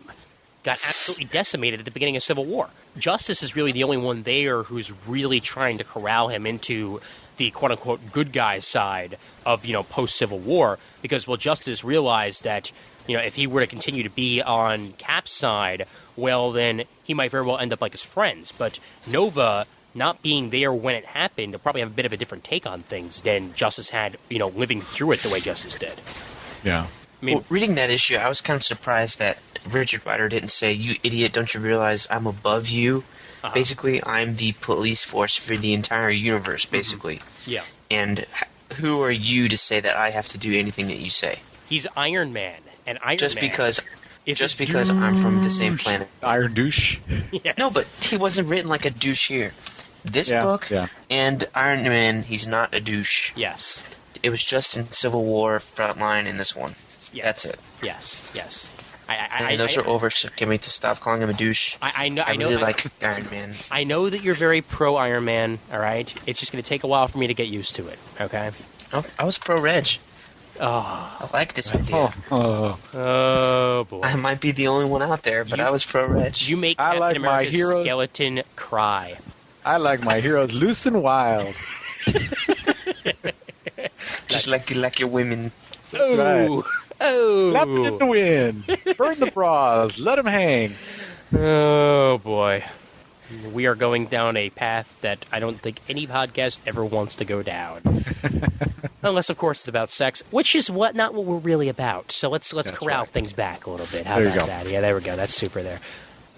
got absolutely decimated at the beginning of Civil War. Justice is really the only one there who's really trying to corral him into the quote-unquote good guy side of, post-Civil War because, well, Justice realized that, if he were to continue to be on Cap's side, well, then he might very well end up like his friends. But Nova, not being there when it happened, will probably have a bit of a different take on things than Justice had, living through it the way Justice did. Yeah. I mean, well, reading that issue, I was kind of surprised that Richard Rider didn't say, you idiot, don't you realize I'm above you? Uh-huh. Basically, I'm the police force for the entire universe, basically. Yeah. And who are you to say that I have to do anything that you say? He's Iron Man, and Iron Just Man because is I'm from the same planet. Iron douche. Yes. No, but he wasn't written like a douche here. This book and Iron Man, he's not a douche. Yes. It was just in Civil War Frontline in this one. Yes. That's it. Yes. Those are over, so get me to stop calling him a douche. I know. I really like Iron Man. I know that you're very pro Iron Man, all right? It's just going to take a while for me to get used to it, okay? Oh, I was pro Reg. Oh. I like this idea. Oh, boy. I might be the only one out there, but I was pro Reg. You make I Captain like my America's hero- skeleton cry. I like my heroes loose and wild. Just like you like your women. right. Oh, Slap it in the wind. Burn the bras. Let them hang. oh boy. We are going down a path that I don't think any podcast ever wants to go down. Unless, of course, it's about sex, which is not what we're really about. So let's corral things back a little bit. How There you about go. that? Yeah, there we go. That's super there.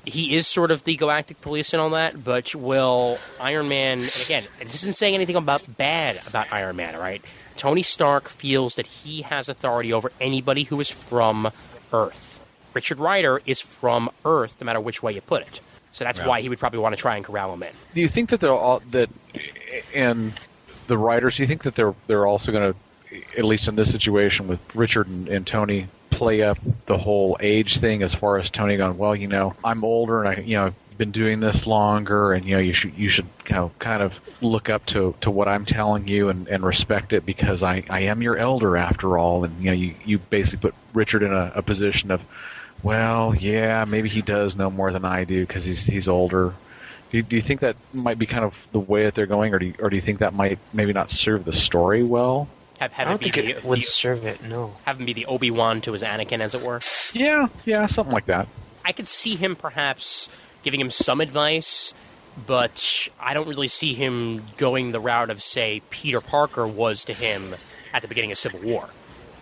He is sort of the galactic police and all that, but will Iron Man, and again, this isn't saying anything bad about Iron Man, all right? Tony Stark feels that he has authority over anybody who is from Earth. Richard Rider is from Earth, no matter which way you put it. So that's why he would probably want to try and corral him in. Do you think that and the writers, do you think that they're also going to, at least in this situation with Richard and Tony, play up the whole age thing as far as Tony going, well, I'm older and I've been doing this longer, and you should kind of look up to what I'm telling you and respect it because I am your elder after all, and you basically put Richard in a position of, well, yeah, maybe he does know more than I do because he's older. Do you think that might be kind of the way that they're going, or do you think that might maybe not serve the story well? I don't think it would serve it, no. Have him be the Obi-Wan to his Anakin, as it were. Yeah, something like that. I could see him perhaps giving him some advice, but I don't really see him going the route of, say, Peter Parker was to him at the beginning of Civil War.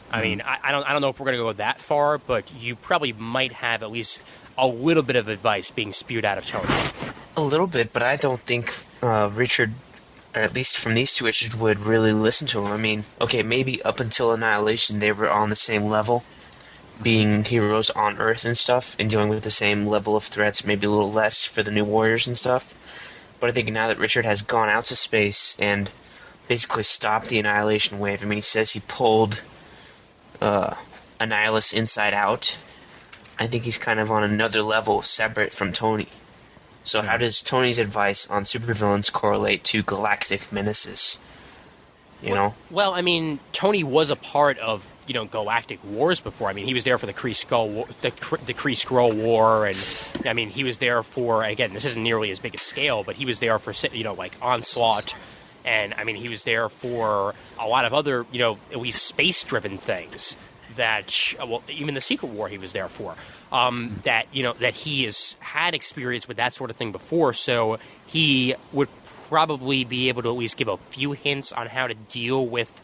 I mean, I don't know if we're going to go that far, but you probably might have at least a little bit of advice being spewed out of Tony. A little bit, but I don't think Richard, or at least from these two issues, would really listen to him. I mean, okay, maybe up until Annihilation they were on the same level, being heroes on Earth and stuff, and dealing with the same level of threats, maybe a little less for the New Warriors and stuff. But I think now that Richard has gone out to space and basically stopped the Annihilation wave, I mean, he says he pulled Annihilus inside out. I think he's kind of on another level separate from Tony. So how does Tony's advice on supervillains correlate to galactic menaces? You know? Well, I mean, Tony was a part of, galactic wars before. I mean, he was there for the Kree Skrull War, and I mean, he was there for, again, this isn't nearly as big a scale, but he was there for, like Onslaught, and I mean, he was there for a lot of other, at least space-driven things that, even the Secret War he was there for. That he has had experience with that sort of thing before, so he would probably be able to at least give a few hints on how to deal with,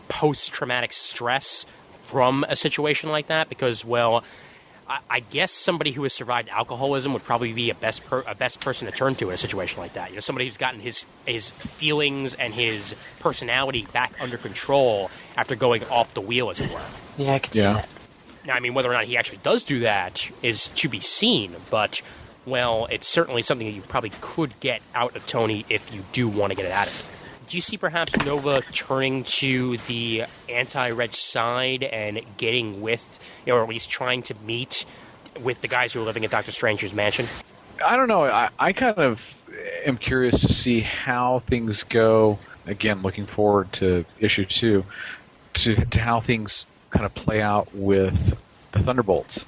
post-traumatic stress from a situation like that. Because, well, I guess somebody who has survived alcoholism would probably be a best person to turn to in a situation like that. Somebody who's gotten his feelings and his personality back under control after going off the wheel, as it were. Yeah, I can see that. Now, I mean, whether or not he actually does do that is to be seen, but, well, it's certainly something that you probably could get out of Tony if you do want to get it out of him. Do you see perhaps Nova turning to the anti-Reg side and getting with, or at least trying to meet with the guys who are living at Dr. Strange's mansion? I don't know. I kind of am curious to see how things go. Again, looking forward to issue 2, to how things kind of play out with the Thunderbolts.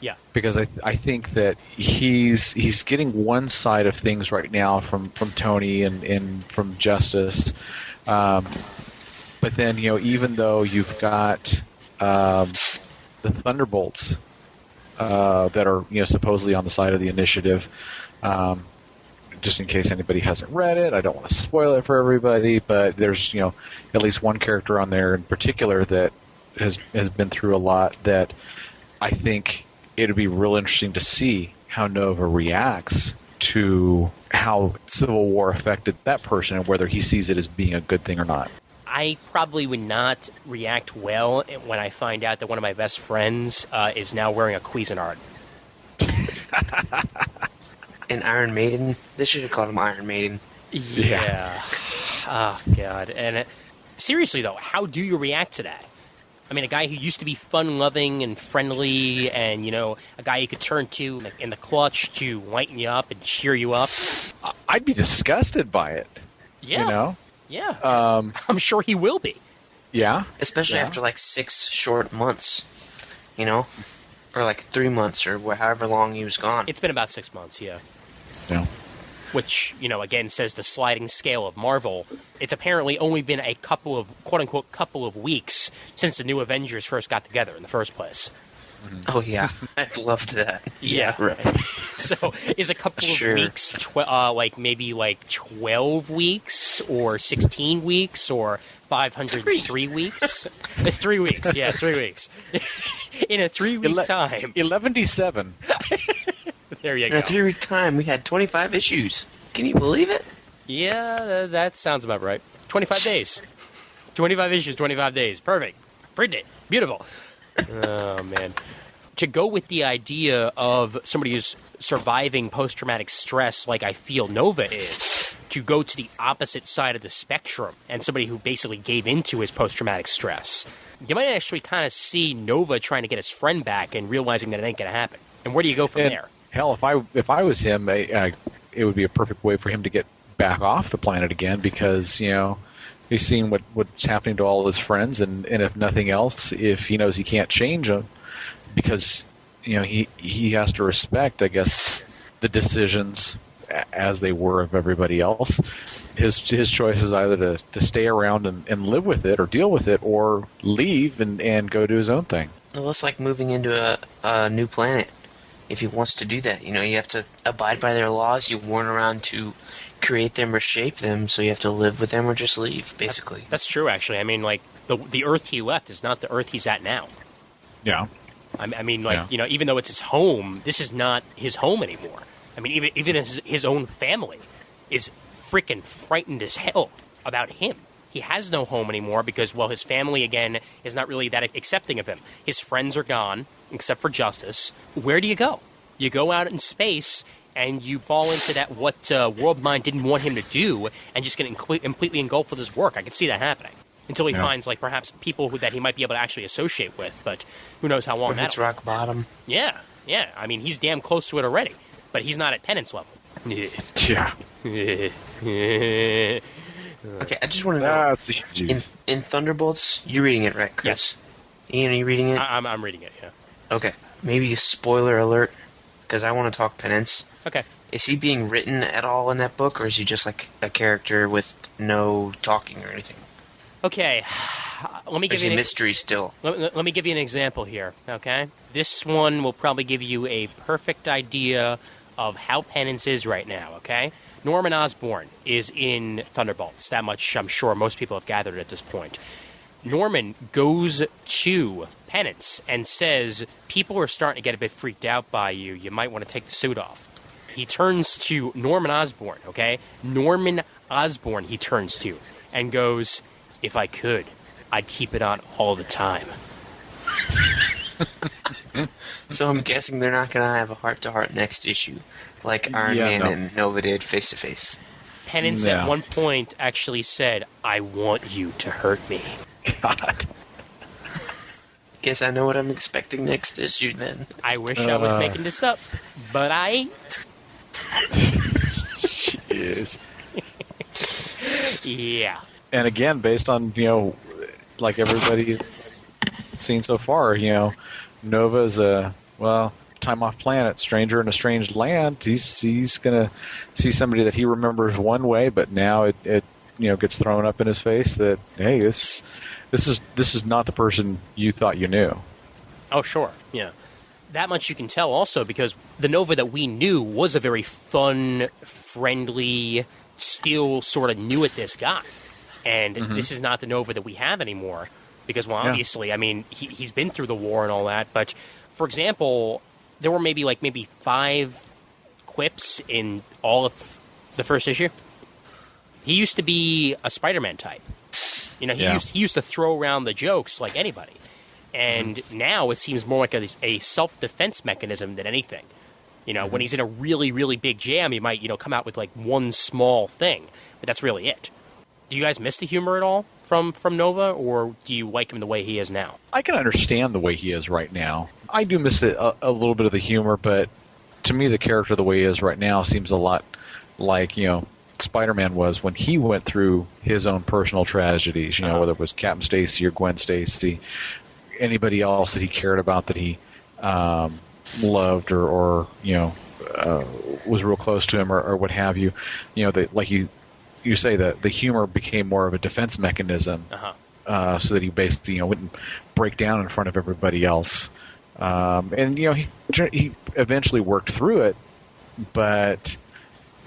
Yeah. Because I think that he's getting one side of things right now from Tony and from Justice. But then, even though you've got the Thunderbolts that are, supposedly on the side of the Initiative, just in case anybody hasn't read it, I don't want to spoil it for everybody, but there's, at least one character on there in particular that has been through a lot that I think it'd be real interesting to see how Nova reacts to how Civil War affected that person and whether he sees it as being a good thing or not. I probably would not react well when I find out that one of my best friends is now wearing a Cuisinart. And Iron Maiden? They should have called him Iron Maiden. Yeah. Oh, God. And seriously, though, how do you react to that? I mean, a guy who used to be fun-loving and friendly and, a guy you could turn to in the clutch to lighten you up and cheer you up. I'd be disgusted by it. Yeah. Yeah. I'm sure he will be. Yeah. Especially after, 6 short months, Or 3 months or however long he was gone. It's been about 6 months, yeah. Yeah. which, again, says the sliding scale of Marvel, it's apparently only been a couple of, quote-unquote, couple of weeks since the new Avengers first got together in the first place. Oh, yeah. I loved that. Yeah. Right. So is a couple Sure. of weeks, maybe 12 weeks or 16 weeks or 503 weeks? It's 3 weeks. Yeah, 3 weeks. In a 3-week time. 11-7. There you In go. a 3-week time, we had 25 issues. Can you believe it? Yeah, that sounds about right. 25 days. 25 issues, 25 days. Perfect. Print it. Beautiful. Oh, man. To go with the idea of somebody who's surviving post-traumatic stress like I feel Nova is, to go to the opposite side of the spectrum and somebody who basically gave into his post-traumatic stress, you might actually kind of see Nova trying to get his friend back and realizing that it ain't going to happen. And where do you go from there? Hell, if I was him, it would be a perfect way for him to get back off the planet again because, he's seen what's happening to all his friends, and if nothing else, if he knows he can't change them, because he has to respect, I guess, the decisions as they were of everybody else. His choice is either to stay around and live with it or deal with it, or leave and go do his own thing. Well, it's like moving into a new planet. If he wants to do that, you have to abide by their laws. You weren't around to create them or shape them, so you have to live with them or just leave, basically. That's true, actually. I mean, the Earth he left is not the Earth he's at now. Yeah. I mean, even though it's his home, this is not his home anymore. I mean, even his own family is freaking frightened as hell about him. He has no home anymore because, well, his family, again, is not really that accepting of him. His friends are gone, except for Justice. Where do you go? You go out in space, and you fall into that what Worldmind didn't want him to do, and just get completely engulfed with his work. I can see that happening. Until he finds, perhaps people that he might be able to actually associate with, but who knows how long Or hits that'll rock bottom. Yeah. I mean, he's damn close to it already, but he's not at Penance level. Yeah. Okay, I just want to know, That's the juice. in Thunderbolts, you're reading it, right, Chris? Ian, are you reading it? I'm reading it, yeah. Okay, maybe a spoiler alert, because I want to talk Penance. Okay. Is he being written at all in that book, or is he just like a character with no talking or anything? Okay, let me Or is give you he an mystery still? let me give you an example here, okay? This one will probably give you a perfect idea of how Penance is right now, okay? Norman Osborn is in Thunderbolts. That much I'm sure most people have gathered at this point. Norman goes to Penance and says, people are starting to get a bit freaked out by you. You might want to take the suit off. He turns to Norman Osborn, okay? Norman Osborn he turns to and goes, if I could, I'd keep it on all the time. So I'm guessing they're not going to have a heart-to-heart next issue, like Iron Man and Nova did face-to-face. Penance No. at one point actually said, I want you to hurt me. God. Guess I know what I'm expecting next issue then. I wish I was making this up, but I ain't. Jeez. Yeah. And again, based on, like everybody's seen so far, Nova's time off planet, stranger in a strange land. He's gonna see somebody that he remembers one way, but now it gets thrown up in his face that, hey, this is not the person you thought you knew. Oh, sure. Yeah. That much you can tell also because the Nova that we knew was a very fun, friendly, still sort of new at this guy. And this is not the Nova that we have anymore because, well, obviously, I mean, he's been through the war and all that. But, for example, there were maybe 5 quips in all of the first issue. He used to be a Spider-Man type. He used to throw around the jokes like anybody. And now it seems more like a self-defense mechanism than anything. When he's in a really, really big jam, he might, come out with one small thing. But that's really it. Do you guys miss the humor at all from Nova, or do you like him the way he is now? I can understand the way he is right now. I do miss a little bit of the humor, but to me, the character the way he is right now seems a lot like, Spider-Man was when he went through his own personal tragedies, whether it was Captain Stacy or Gwen Stacy, anybody else that he cared about that he loved or was real close to him or what have you. Like you say that the humor became more of a defense mechanism, so that he basically wouldn't break down in front of everybody else. And he eventually worked through it, but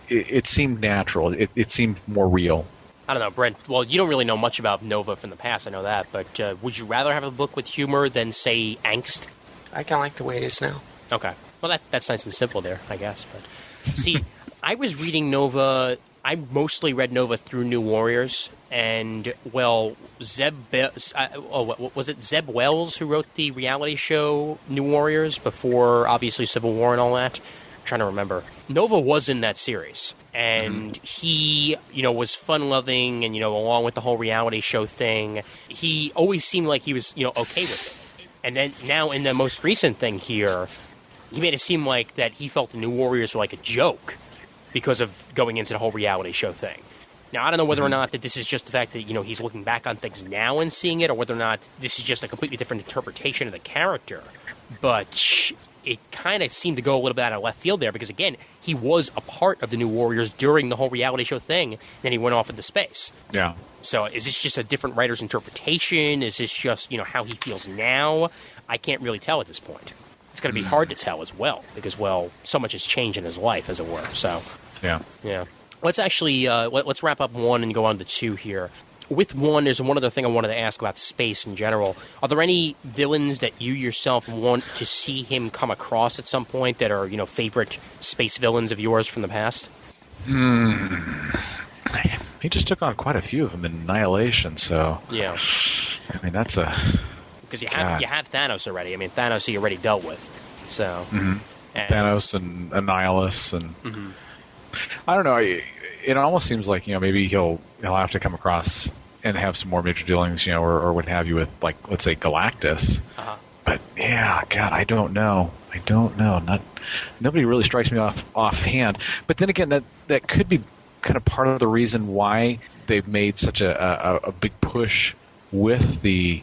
it seemed natural. It seemed more real. I don't know, Brent. Well, you don't really know much about Nova from the past, I know that, but would you rather have a book with humor than, say, angst? I kind of like the way it is now. Okay. Well, that's nice and simple there, I guess. But see, I was reading Nova. I mostly read Nova through New Warriors, and Zeb Wells who wrote the reality show New Warriors before, obviously, Civil War and all that? I'm trying to remember. Nova was in that series, and he, was fun-loving, and, along with the whole reality show thing, he always seemed like he was, okay with it. And then now in the most recent thing here, he made it seem like that he felt the New Warriors were like a joke because of going into the whole reality show thing. Now, I don't know whether or not that this is just the fact that, he's looking back on things now and seeing it, or whether or not this is just a completely different interpretation of the character. But it kind of seemed to go a little bit out of left field there because, again, he was a part of the New Warriors during the whole reality show thing, and then he went off into space. Yeah. So is this just a different writer's interpretation? Is this just, how he feels now? I can't really tell at this point. It's going to be hard to tell as well because, so much has changed in his life, as it were. So, yeah. Let's actually let's wrap up 1 and go on to 2 here. With 1, there's one other thing I wanted to ask about space in general. Are there any villains that you yourself want to see him come across at some point that are, favorite space villains of yours from the past? He just took on quite a few of them in Annihilation, so... Yeah. I mean, that's a... Because you have Thanos already. I mean, Thanos he already dealt with, so... Mm-hmm. Thanos and Annihilus and... Mm-hmm. I don't know. It almost seems like, maybe he'll have to come across and have some more major dealings, or what have you with, like, let's say Galactus. But, yeah, God, I don't know. Nobody really strikes me offhand. But then again, that could be kind of part of the reason why they've made such a big push with the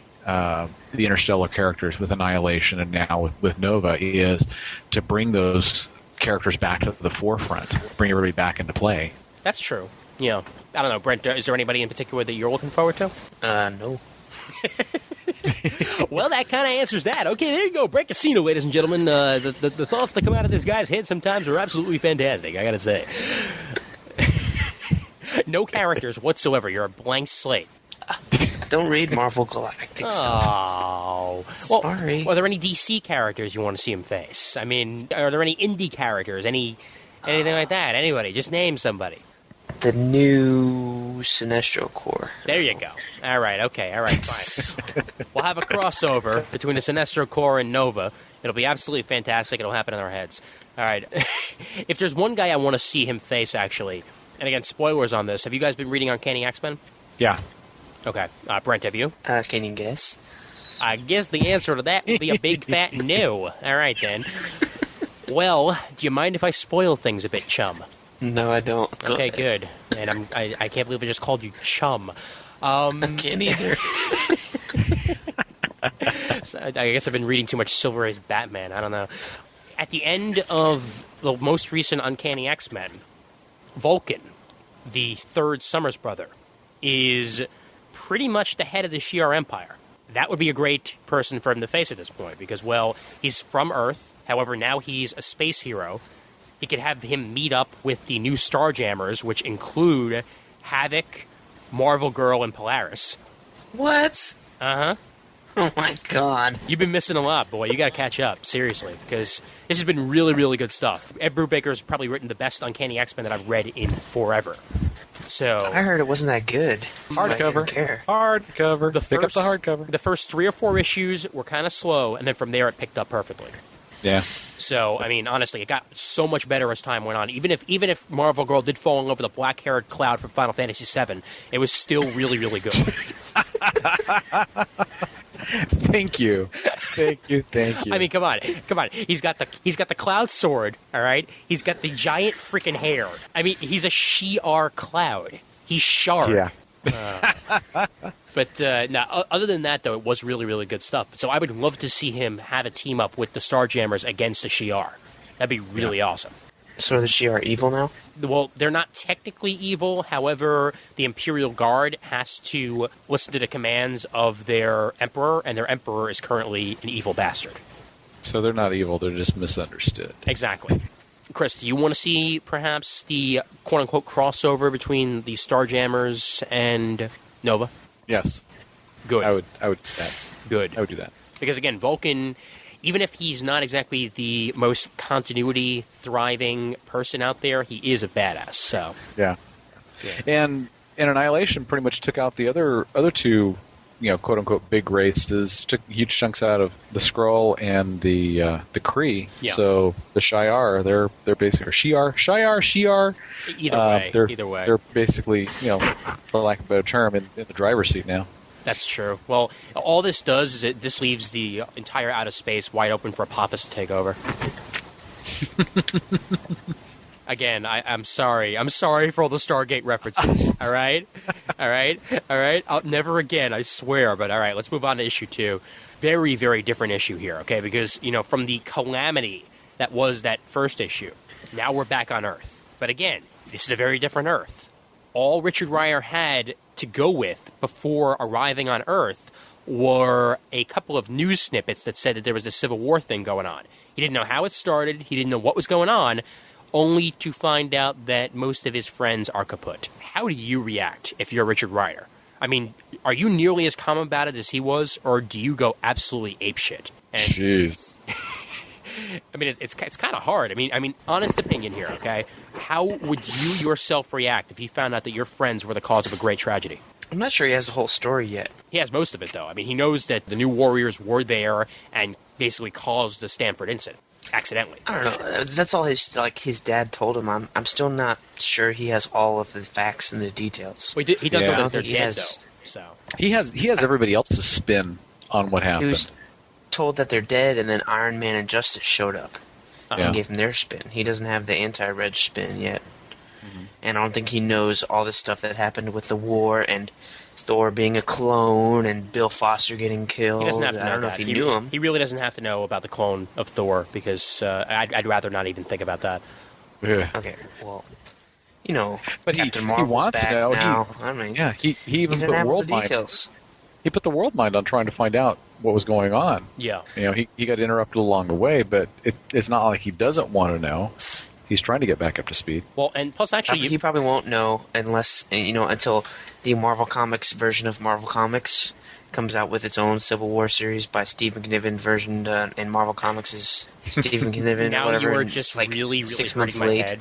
interstellar characters, with Annihilation and now with Nova, is to bring those characters back to the forefront, bring everybody back into play. That's true. Yeah. I don't know, Brent, is there anybody in particular that you're looking forward to? No. Well, that kind of answers that. Okay, there you go. Brent Casino, ladies and gentlemen. The thoughts that come out of this guy's head sometimes are absolutely fantastic, I gotta say. No characters whatsoever. You're a blank slate. Don't read Marvel Galactic stuff. Oh. Sorry. Well, are there any DC characters you want to see him face? I mean, are there any indie characters? Anything like that? Anybody? Just name somebody. The new Sinestro Corps. There you go. All right, okay, all right, fine. We'll have a crossover between the Sinestro Corps and Nova. It'll be absolutely fantastic. It'll happen in our heads. All right. If there's one guy I want to see him face, actually, and again, spoilers on this, have you guys been reading Uncanny X-Men? Yeah. Okay. Brent, have you? Can you guess? I guess the answer to that would be a big fat no. All right, then. Well, do you mind if I spoil things a bit, chum? No, I don't. Okay, good. And I can't believe I just called you chum. I can't either. So I guess I've been reading too much Silver Age Batman. I don't know. At the end of the most recent Uncanny X-Men, Vulcan, the third Summers brother, is pretty much the head of the Shi'ar Empire. That would be a great person for him to face at this point because, he's from Earth. However, now he's a space hero. He could have him meet up with the new Starjammers, which include Havoc, Marvel Girl, and Polaris. What? Uh-huh. Oh, my God. You've been missing a lot, boy. You got to catch up, seriously, because this has been really, really good stuff. Ed Brubaker's probably written the best Uncanny X-Men that I've read in forever. So I heard it wasn't that good. Hardcover. Hardcover. Pick up the hardcover. The first 3 or 4 issues were kind of slow, and then from there it picked up perfectly. Yeah. So, I mean, honestly, it got so much better as time went on. Even if Marvel Girl did fall in love with a black-haired Cloud from Final Fantasy VII, it was still really, really good. Thank you. I mean, come on. He's got the Cloud sword. All right. He's got the giant freaking hair. I mean, he's a Shi'ar Cloud. He's Shard. Yeah. But no, other than that, though, it was really, really good stuff. So I would love to see him have a team up with the Starjammers against the Shi'ar. That'd be really awesome. So the Shi'ar evil now? Well, they're not technically evil. However, the Imperial Guard has to listen to the commands of their emperor, and their emperor is currently an evil bastard. So they're not evil, they're just misunderstood. Exactly. Chris, do you want to see perhaps the quote-unquote crossover between the Starjammers and Nova? Yes. Good. I would do that. Good. I would do that. Because, again, Vulcan, even if he's not exactly the most continuity-thriving person out there, he is a badass, so... Yeah. And Annihilation pretty much took out the other two, quote-unquote big races, took huge chunks out of the Skrull and the Kree. Yeah. So the Shi'ar, they're basically... Or Shi'ar. Either way. They're basically, for lack of a better term, in the driver's seat now. That's true. Well, all this does is this leaves the entire outer space wide open for Apophis to take over. Again, I'm sorry. I'm sorry for all the Stargate references. All right? Never again, I swear. But all right, let's move on to issue 2. Very, very different issue here, okay? Because, from the calamity that was that first issue, now we're back on Earth. But again, this is a very different Earth. All Richard Ryer had to go with before arriving on Earth were a couple of news snippets that said that there was a Civil War thing going on. He didn't know how it started. He didn't know what was going on, only to find out that most of his friends are kaput. How do you react if you're Richard Ryer? I mean, are you nearly as calm about it as he was, or do you go absolutely apeshit? Jeez. I mean, it's kind of hard. I mean, honest opinion here, okay? How would you yourself react if you found out that your friends were the cause of a great tragedy? I'm not sure he has the whole story yet. He has most of it, though. I mean, he knows that the New Warriors were there and basically caused the Stanford incident accidentally. I don't know. That's all his dad told him. I'm still not sure he has all of the facts and the details. Well, he does know I don't that they're think he dead, has. though. So He has everybody else's spin on what happened. He was told that they're dead, and then Iron Man and Justice showed up and gave him their spin. He doesn't have the anti-Reg spin yet. Mm-hmm. And I don't think he knows all the stuff that happened with the war and Thor being a clone and Bill Foster getting killed. He doesn't have to know I don't know that. if he knew him. He really doesn't have to know about the clone of Thor because I'd rather not even think about that. Yeah. Okay, well, But Captain he Marvel's wants back to know. now. He even he put didn't have all World the Mind. details. He put the World Mind on trying to find out what was going on. Yeah. He got interrupted along the way, but it's not like he doesn't want to know. He's trying to get back up to speed. Well, and plus, actually, He probably won't know unless until the Marvel Comics version of Marvel Comics comes out with its own Civil War series by Steve McNiven version, and Marvel Comics is Stephen McNiven. now whatever, you are and just it's like really 6 hurting months my late. head.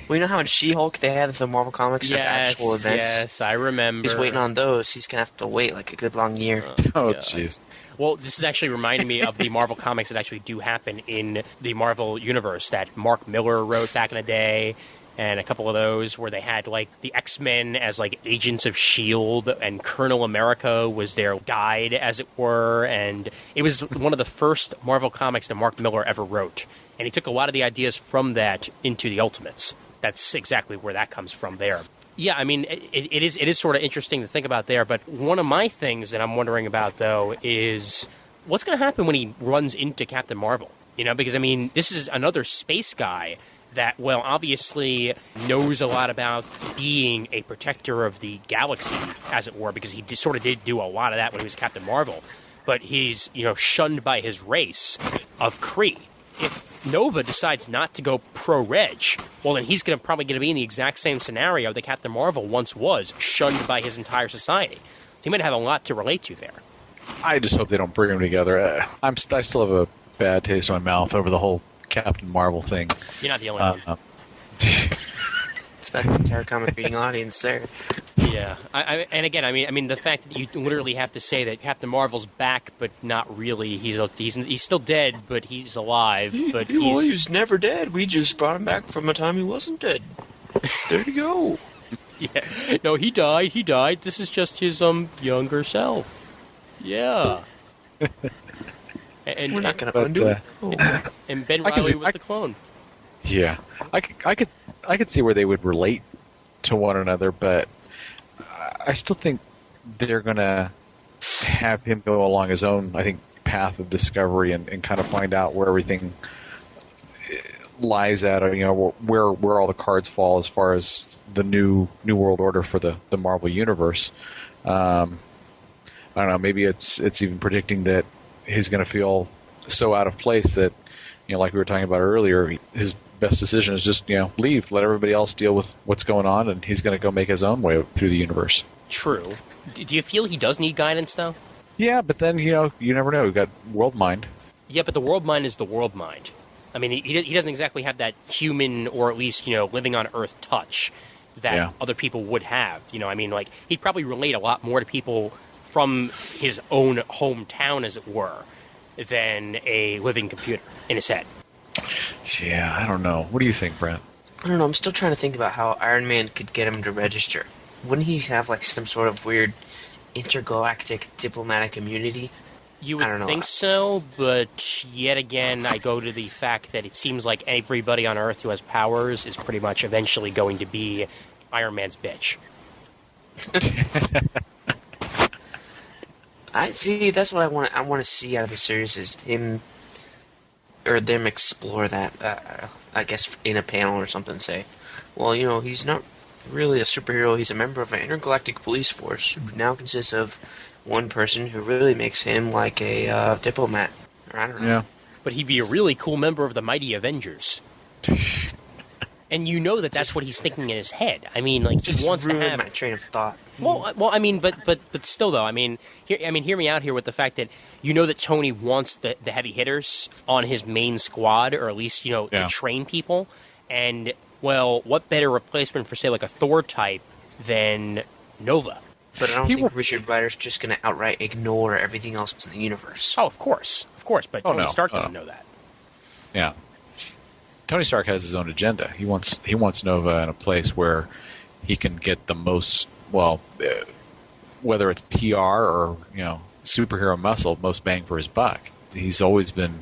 Well, you know how in She-Hulk they had the Marvel Comics of actual events? Yes, I remember. He's waiting on those. He's going to have to wait like a good long year. Oh, jeez. Well, this is actually reminding me of the Marvel comics that actually do happen in the Marvel universe that Mark Miller wrote back in the day, and a couple of those where they had like the X-Men as like agents of S.H.I.E.L.D. and Colonel America was their guide, as it were, and it was one of the first Marvel comics that Mark Miller ever wrote, and he took a lot of the ideas from that into the Ultimates. That's exactly where that comes from there. Yeah, I mean, it is sort of interesting to think about there, but one of my things that I'm wondering about, though, is what's going to happen when he runs into Captain Marvel? Because, I mean, this is another space guy that, well, obviously knows a lot about being a protector of the galaxy, as it were, because he sort of did do a lot of that when he was Captain Marvel. But he's, shunned by his race of Kree. If Nova decides not to go pro-Reg, well, then he's probably going to be in the exact same scenario that Captain Marvel once was, shunned by his entire society. So he might have a lot to relate to there. I just hope they don't bring them together. I still have a bad taste in my mouth over the whole Captain Marvel thing. You're not the only one. It's about the entire comic reading audience there. Yeah, and again, I mean, the fact that you literally have to say that Captain Marvel's back, but not really. He's still dead, but he's alive. But he's never dead. We just brought him back from a time he wasn't dead. There you go. Yeah, no, he died. He died. This is just his younger self. Yeah. And we're not going to undo it. And Ben Reilly was the clone. Yeah, I could see where they would relate to one another, but I still think they're going to have him go along his own, I think, path of discovery and kind of find out where everything lies at, where all the cards fall as far as the new world order for the Marvel universe. I don't know. Maybe it's even predicting that he's going to feel so out of place that, like we were talking about earlier, his best decision is just leave, let everybody else deal with what's going on, and he's going to go make his own way through the universe. True. Do you feel he does need guidance though? Yeah, but then you never know. We've got World Mind. Yeah, but the World Mind is the World Mind. I mean, he doesn't exactly have that human, or at least living on Earth touch that other people would have. I mean, like, he'd probably relate a lot more to people from his own hometown, as it were, than a living computer in his head. Yeah, I don't know. What do you think, Brent? I don't know. I'm still trying to think about how Iron Man could get him to register. Wouldn't he have like some sort of weird intergalactic diplomatic immunity? You would think so, but yet again, I go to the fact that it seems like everybody on Earth who has powers is pretty much eventually going to be Iron Man's bitch. I see. That's what I want. I want to see out of the series is him or them explore that. I guess in a panel or something, say, well, he's not really a superhero. He's a member of an intergalactic police force who now consists of one person who really makes him like a diplomat. Or I don't know. Yeah. But he'd be a really cool member of the Mighty Avengers. And that's what he's thinking in his head. I mean, like, just he wants to have my train of thought. Well, I mean, but still, though, hear me out here with the fact that that Tony wants the heavy hitters on his main squad, or at least to train people. And well, what better replacement for say like a Thor type than Nova? But I don't think Richard Rider's just going to outright ignore everything else in the universe. Oh, of course. But Tony Stark doesn't know that. Yeah. Tony Stark has his own agenda. He wants Nova in a place where he can get the most, whether it's PR or superhero muscle, most bang for his buck. He's always been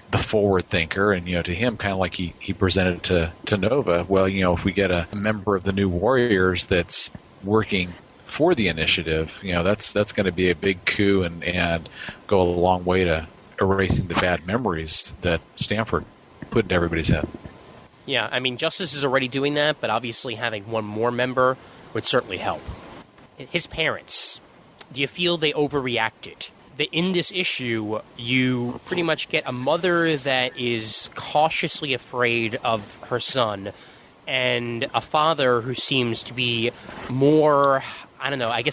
the forward thinker, and to him, kind of like he presented to Nova. Well, if we get a member of the New Warriors that's working for the initiative, that's going to be a big coup and go a long way to erasing the bad memories that Stanford put into everybody's head. Yeah, I mean, Justice is already doing that, but obviously having one more member would certainly help. His parents, do you feel they overreacted? In this issue, you pretty much get a mother that is cautiously afraid of her son, and a father who seems to be more,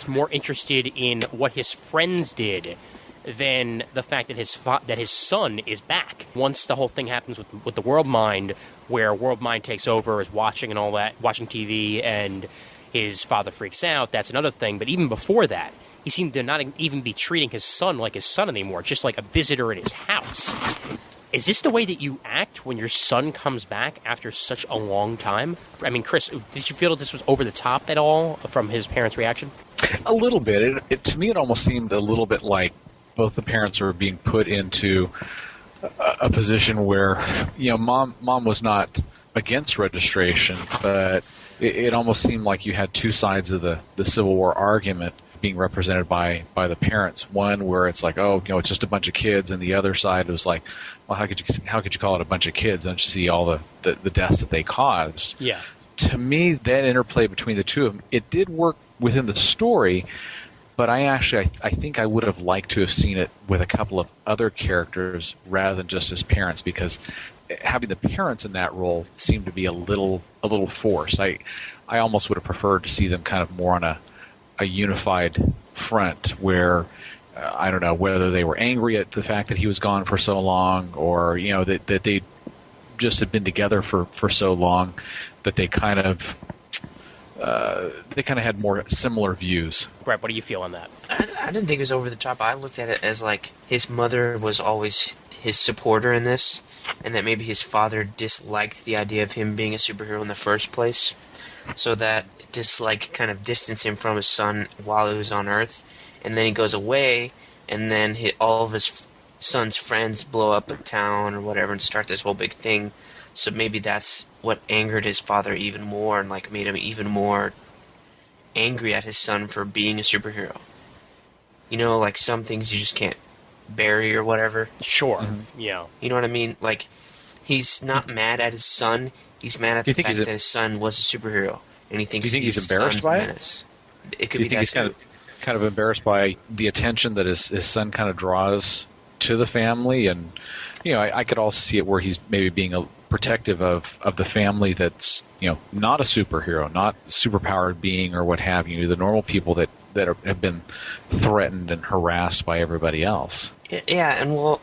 more interested in what his friends did than the fact that his son is back. Once the whole thing happens with the World Mind, where World Mind takes over, is watching and all that, watching TV, and his father freaks out, that's another thing. But even before that, he seemed to not even be treating his son like his son anymore, just like a visitor in his house. Is this the way that you act when your son comes back after such a long time? I mean, Chris, did you feel that this was over the top at all from his parents' reaction? A little bit. To me, it almost seemed a little bit like both the parents were being put into a position where, mom was not against registration, but it almost seemed like you had two sides of the Civil War argument being represented by the parents. One where it's like, it's just a bunch of kids, and the other side was like, well, how could you call it a bunch of kids? Don't you see all the deaths that they caused? Yeah. To me, that interplay between the two of them, it did work within the story, but I think I would have liked to have seen it with a couple of other characters rather than just as parents, because having the parents in that role seemed to be a little forced. I almost would have preferred to see them kind of more on a unified front where I don't know whether they were angry at the fact that he was gone for so long, or that they just had been together for so long that they kind of had more similar views. Brett, what do you feel on that? I didn't think it was over the top. I looked at it as like his mother was always his supporter in this, and that maybe his father disliked the idea of him being a superhero in the first place, so that dislike kind of distanced him from his son while he was on Earth, and then he goes away, and then all of his son's friends blow up a town or whatever and start this whole big thing. So maybe that's what angered his father even more, and like made him even more angry at his son for being a superhero. Like some things you just can't bury or whatever. Sure. Mm-hmm. Yeah. You know what I mean? Like He's not mad at his son. He's mad at the fact that his son was a superhero, and he thinks he's embarrassed by it. It could be that too. Kind of embarrassed by the attention that his son kind of draws to the family, and I could also see it where he's maybe being protective of the family that's not a superhero, not a superpowered being or what have you, the normal people that have been threatened and harassed by everybody else. Yeah, and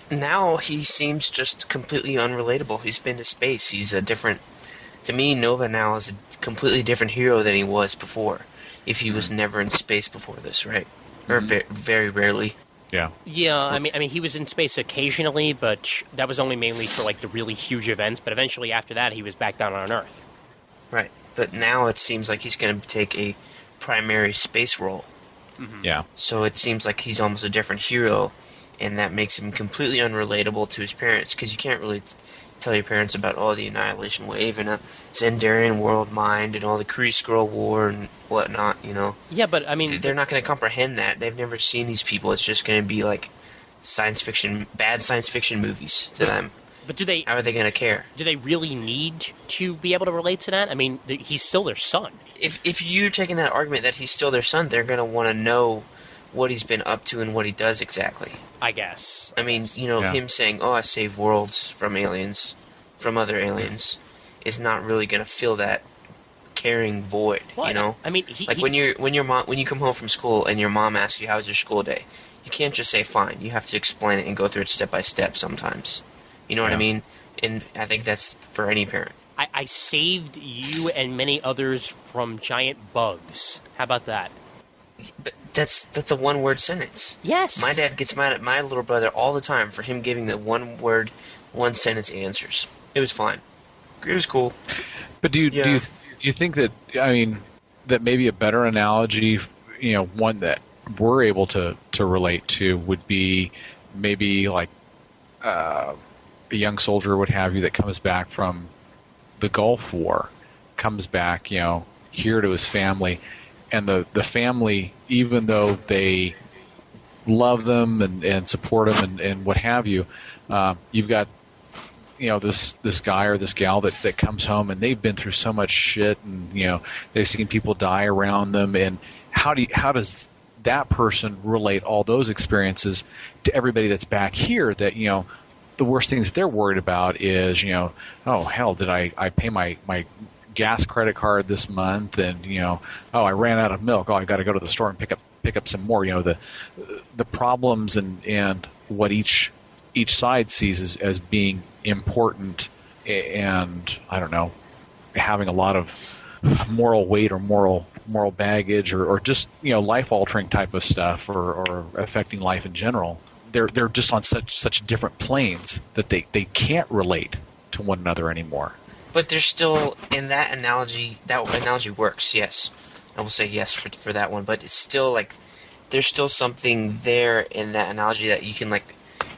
now he seems just completely unrelatable. He's been to space. He's to me, Nova now is a completely different hero than he was before. If he was never in space before this, right? Or very rarely. Yeah. Yeah, I mean, he was in space occasionally, but that was only mainly for the really huge events. But eventually, after that, he was back down on Earth. Right, but now it seems like he's going to take a primary space role. Mm-hmm. Yeah. So it seems like he's almost a different hero, and that makes him completely unrelatable to his parents, because you can't really tell your parents about the Annihilation Wave and a Zendarian world mind and all the Kree-Skrull War and whatnot, Yeah, but I mean, they're not going to comprehend that. They've never seen these people. It's just going to be like bad science fiction movies to them. But how are they going to care? Do they really need to be able to relate to that? I mean, he's still their son. If you're taking that argument that he's still their son, they're going to want to know what he's been up to and what he does exactly. I guess. I mean, him saying, I save worlds from other aliens, is not really going to fill that caring void, Well, I mean, when you come home from school and your mom asks you, how's your school day? You can't just say fine. You have to explain it and go through it step by step sometimes. You know what I mean? And I think that's for any parent. I saved you and many others from giant bugs. How about that? But that's a one-word sentence. Yes. My dad gets mad at my little brother all the time for him giving the one-word, one-sentence answers. It was fine. It was cool. But do you think that, that maybe a better analogy, one that we're able to relate to would be maybe like a young soldier or what have you that comes back from the Gulf War, comes back, here to his family, and the family, even though they love them and support them and what have you, you've got this guy or this gal that comes home and they've been through so much shit, and they've seen people die around them, and how does that person relate all those experiences to everybody that's back here that the worst things that they're worried about is oh hell, did I pay my gas credit card this month, and I ran out of milk, I got to go to the store and pick up some more. The problems and what each side sees as being important, and I don't know, having a lot of moral weight or moral baggage or just life altering type of stuff or affecting life in general. They're just on such different planes that they can't relate to one another anymore. But there's still, in that analogy works, yes. I will say yes for that one, but it's still there's still something there in that analogy that you can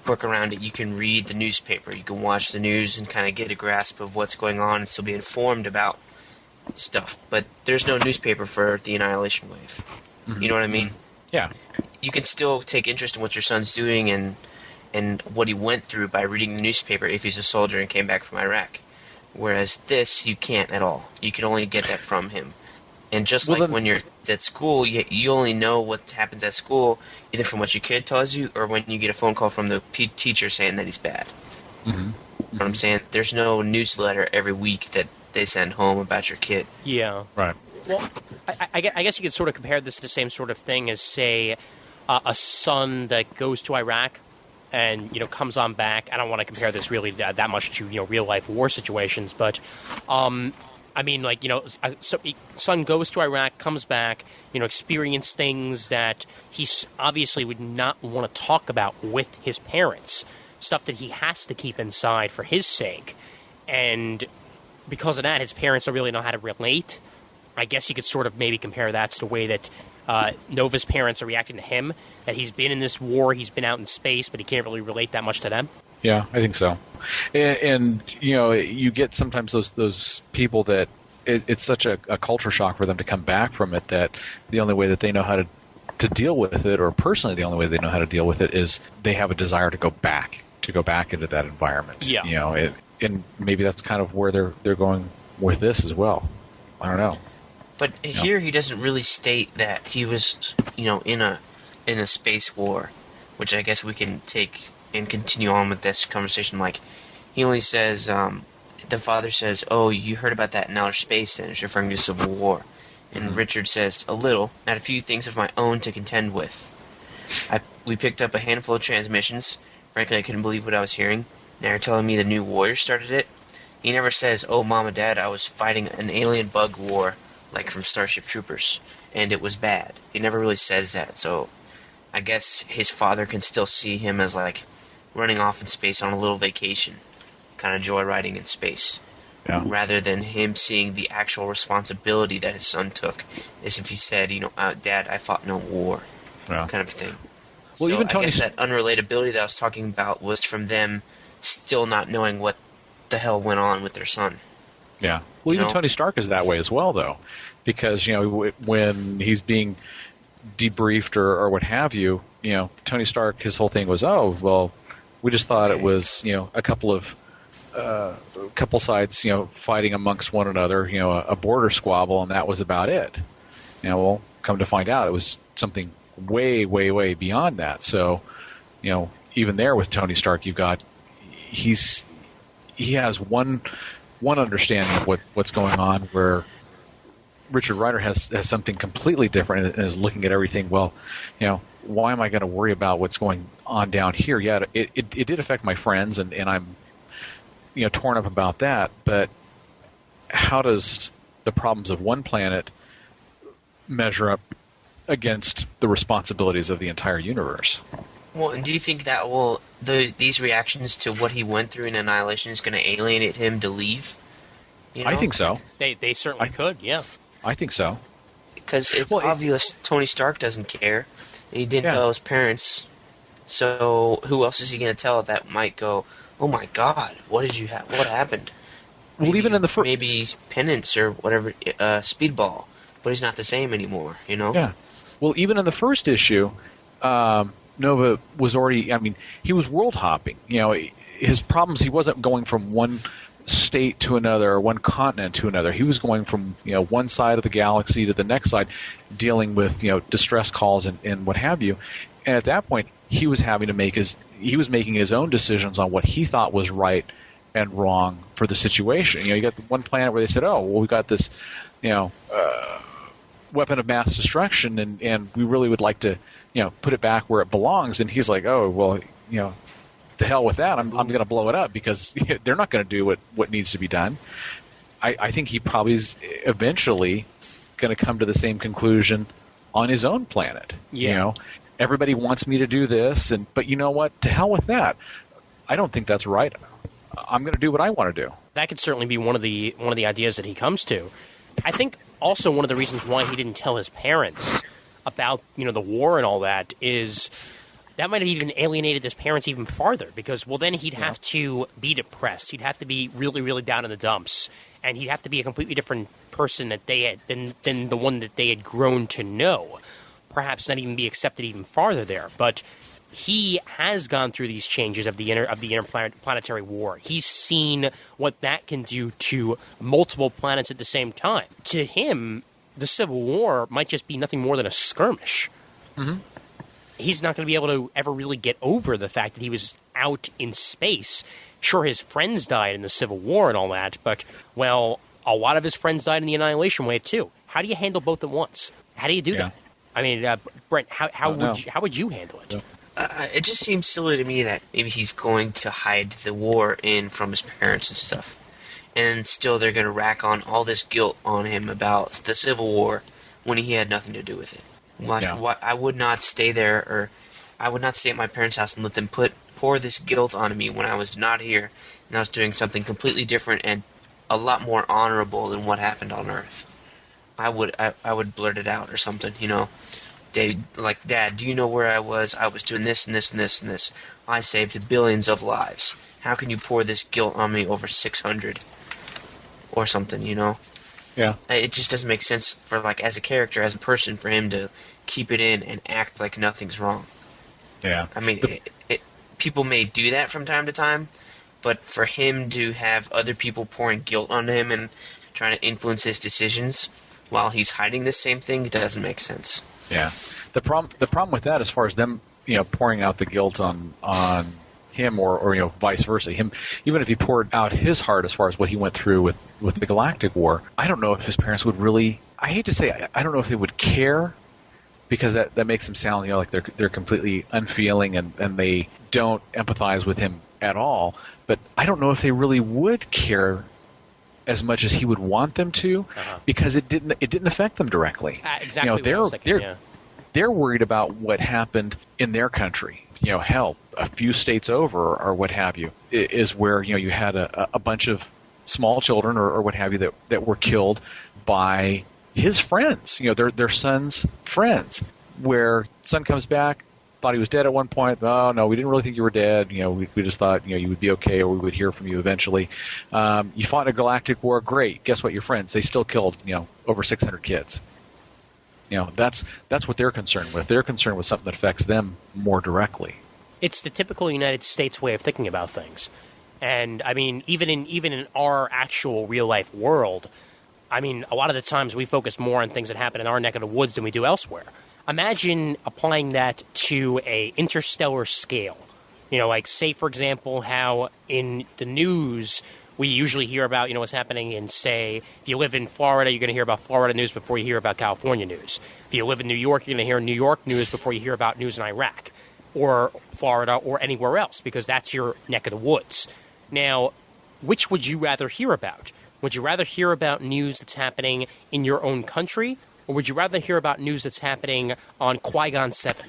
work around it. You can read the newspaper, you can watch the news and kind of get a grasp of what's going on and still be informed about stuff. But there's no newspaper for the Annihilation Wave. Mm-hmm. You know what I mean? Yeah. You can still take interest in what your son's doing and what he went through by reading the newspaper if he's a soldier and came back from Iraq. Whereas this, you can't at all. You can only get that from him. And just when you're at school, you only know what happens at school either from what your kid tells you or when you get a phone call from the teacher saying that he's bad. Mm-hmm. You know what I'm saying? There's no newsletter every week that they send home about your kid. Yeah. Right. Well, I guess you could sort of compare this to the same sort of thing as, say, a son that goes to Iraq and comes on back. I don't want to compare this really that much to real life war situations, but son goes to Iraq, comes back, experience things that he obviously would not want to talk about with his parents, stuff that he has to keep inside for his sake, and because of that, his parents don't really know how to relate. I guess you could sort of maybe compare that to the way that Nova's parents are reacting to him, that he's been in this war, he's been out in space, but he can't really relate that much to them. Yeah, I think so. And you get sometimes those people that it's such a culture shock for them to come back from it that the only way that they know how to deal with it, or personally the only way they know how to deal with it, is they have a desire to go back to go back into that environment. Yeah. And maybe that's kind of where they're going with this as well. I don't know. But here he doesn't really state that he was, in a space war, which I guess we can take and continue on with this conversation. Like, he only says, the father says, "Oh, you heard about that in outer space then," it's referring to Civil War. And Richard says, "A little, not a few things of my own to contend with. We picked up a handful of transmissions. Frankly, I couldn't believe what I was hearing. Now you're telling me the New Warriors started it?" He never says, "Oh, Mom and Dad, I was fighting an alien bug war, like from Starship Troopers, and it was bad." He never really says that, so I guess his father can still see him as, like, running off in space on a little vacation, kind of joyriding in space. Yeah. Rather than him seeing the actual responsibility that his son took, as if he said, "Dad, I fought no war," kind of thing. Well, so even I guess that unrelatability that I was talking about was from them still not knowing what the hell went on with their son. Yeah. Well, even Tony Stark is that way as well, though, because when he's being debriefed or what have you, Tony Stark, his whole thing was, "Oh, well, we just thought it was a couple sides fighting amongst one another, a border squabble, and that was about it." Well, come to find out, it was something way, way, way beyond that. So, even there with Tony Stark, you've got he has one understanding of what's going on, where Richard Rider has something completely different and is looking at everything. Well, why am I going to worry about what's going on down here? Yeah, it did affect my friends, and I'm torn up about that. But how does the problems of one planet measure up against the responsibilities of the entire universe? Well, and do you think that these reactions to what he went through in Annihilation is going to alienate him to leave? I think so. They certainly could, yeah. I think so. Because it's obvious Tony Stark doesn't care. He didn't tell his parents. So who else is he going to tell that might go, "Oh my God, what happened?" Well, even in the first... Maybe Penance or whatever, Speedball. But he's not the same anymore, Yeah. Well, even in the first issue, Nova was already... he was world hopping. His problems, he wasn't going from one state to another or one continent to another. He was going from one side of the galaxy to the next side, dealing with distress calls and what have you. And at that point, he was having to making his own decisions on what he thought was right and wrong for the situation. You got the one planet where they said, "Oh, well, we got this weapon of mass destruction, and we really would like to put it back where it belongs." And he's like, "Oh, well, the hell with that. I'm going to blow it up because they're not going to do what needs to be done." I think he probably is eventually going to come to the same conclusion on his own planet. Yeah. Everybody wants me to do this, but you know what? To hell with that. I don't think that's right. I'm going to do what I want to do. That could certainly be one of the ideas that he comes to. I think also one of the reasons why he didn't tell his parents about the war and all that is that might have even alienated his parents even farther, because then he'd have to be depressed. He'd have to be really, really down in the dumps, and he'd have to be a completely different person that they had than the one that they had grown to know. Perhaps not even be accepted even farther there, but he has gone through these changes of the interplanetary war. He's seen what that can do to multiple planets at the same time. To him, the Civil War might just be nothing more than a skirmish. Mm-hmm. He's not going to be able to ever really get over the fact that he was out in space. Sure, his friends died in the Civil War and all that, but, well, a lot of his friends died in the Annihilation Wave, too. How do you handle both at once? How do you do that? I mean, Brent, how would you handle it? It just seems silly to me that maybe he's going to hide the war from his parents and stuff. And still they're going to rack on all this guilt on him about the Civil War when he had nothing to do with it. I would not stay there, or I would not stay at my parents' house and let them pour this guilt on me when I was not here and I was doing something completely different and a lot more honorable than what happened on Earth. I would blurt it out or something, Dad, do you know where I was? I was doing this and this and this and this. I saved billions of lives. How can you pour this guilt on me over 600? Or something, Yeah. It just doesn't make sense for, as a character, as a person, for him to keep it in and act like nothing's wrong. Yeah. I mean, people may do that from time to time, but for him to have other people pouring guilt onto him and trying to influence his decisions while he's hiding this same thing doesn't make sense. Yeah. The problem with that, as far as them, pouring out the guilt on him or vice versa, him, even if he poured out his heart as far as what he went through with the Galactic War, I don't know if his parents would really, I hate to say, I don't know if they would care, because that makes them sound, like they're completely unfeeling and they don't empathize with him at all. But I don't know if they really would care as much as he would want them to, because it didn't affect them directly. Exactly. What I was thinking, they're worried about what happened in their country. Hell, a few states over or what have you is where you had a bunch of small children or what have you that were killed by his friends. Their son's friends. Where son comes back, thought he was dead at one point. Oh no, we didn't really think you were dead. We just thought you would be okay, or we would hear from you eventually. You fought in a galactic war. Great. Guess what? Your friends, they still killed over 600 kids. That's what they're concerned with. They're concerned with something that affects them more directly. It's the typical United States way of thinking about things. And I mean, even in our actual real life world, I mean, a lot of the times we focus more on things that happen in our neck of the woods than we do elsewhere. Imagine applying that to a interstellar scale. Like, say, for example, how in the news we usually hear about, what's happening in, say, if you live in Florida, you're going to hear about Florida news before you hear about California news. If you live in New York, you're going to hear New York news before you hear about news in Iraq or Florida or anywhere else, because that's your neck of the woods. Now, which would you rather hear about? Would you rather hear about news that's happening in your own country, or would you rather hear about news that's happening on Qui-Gon 7?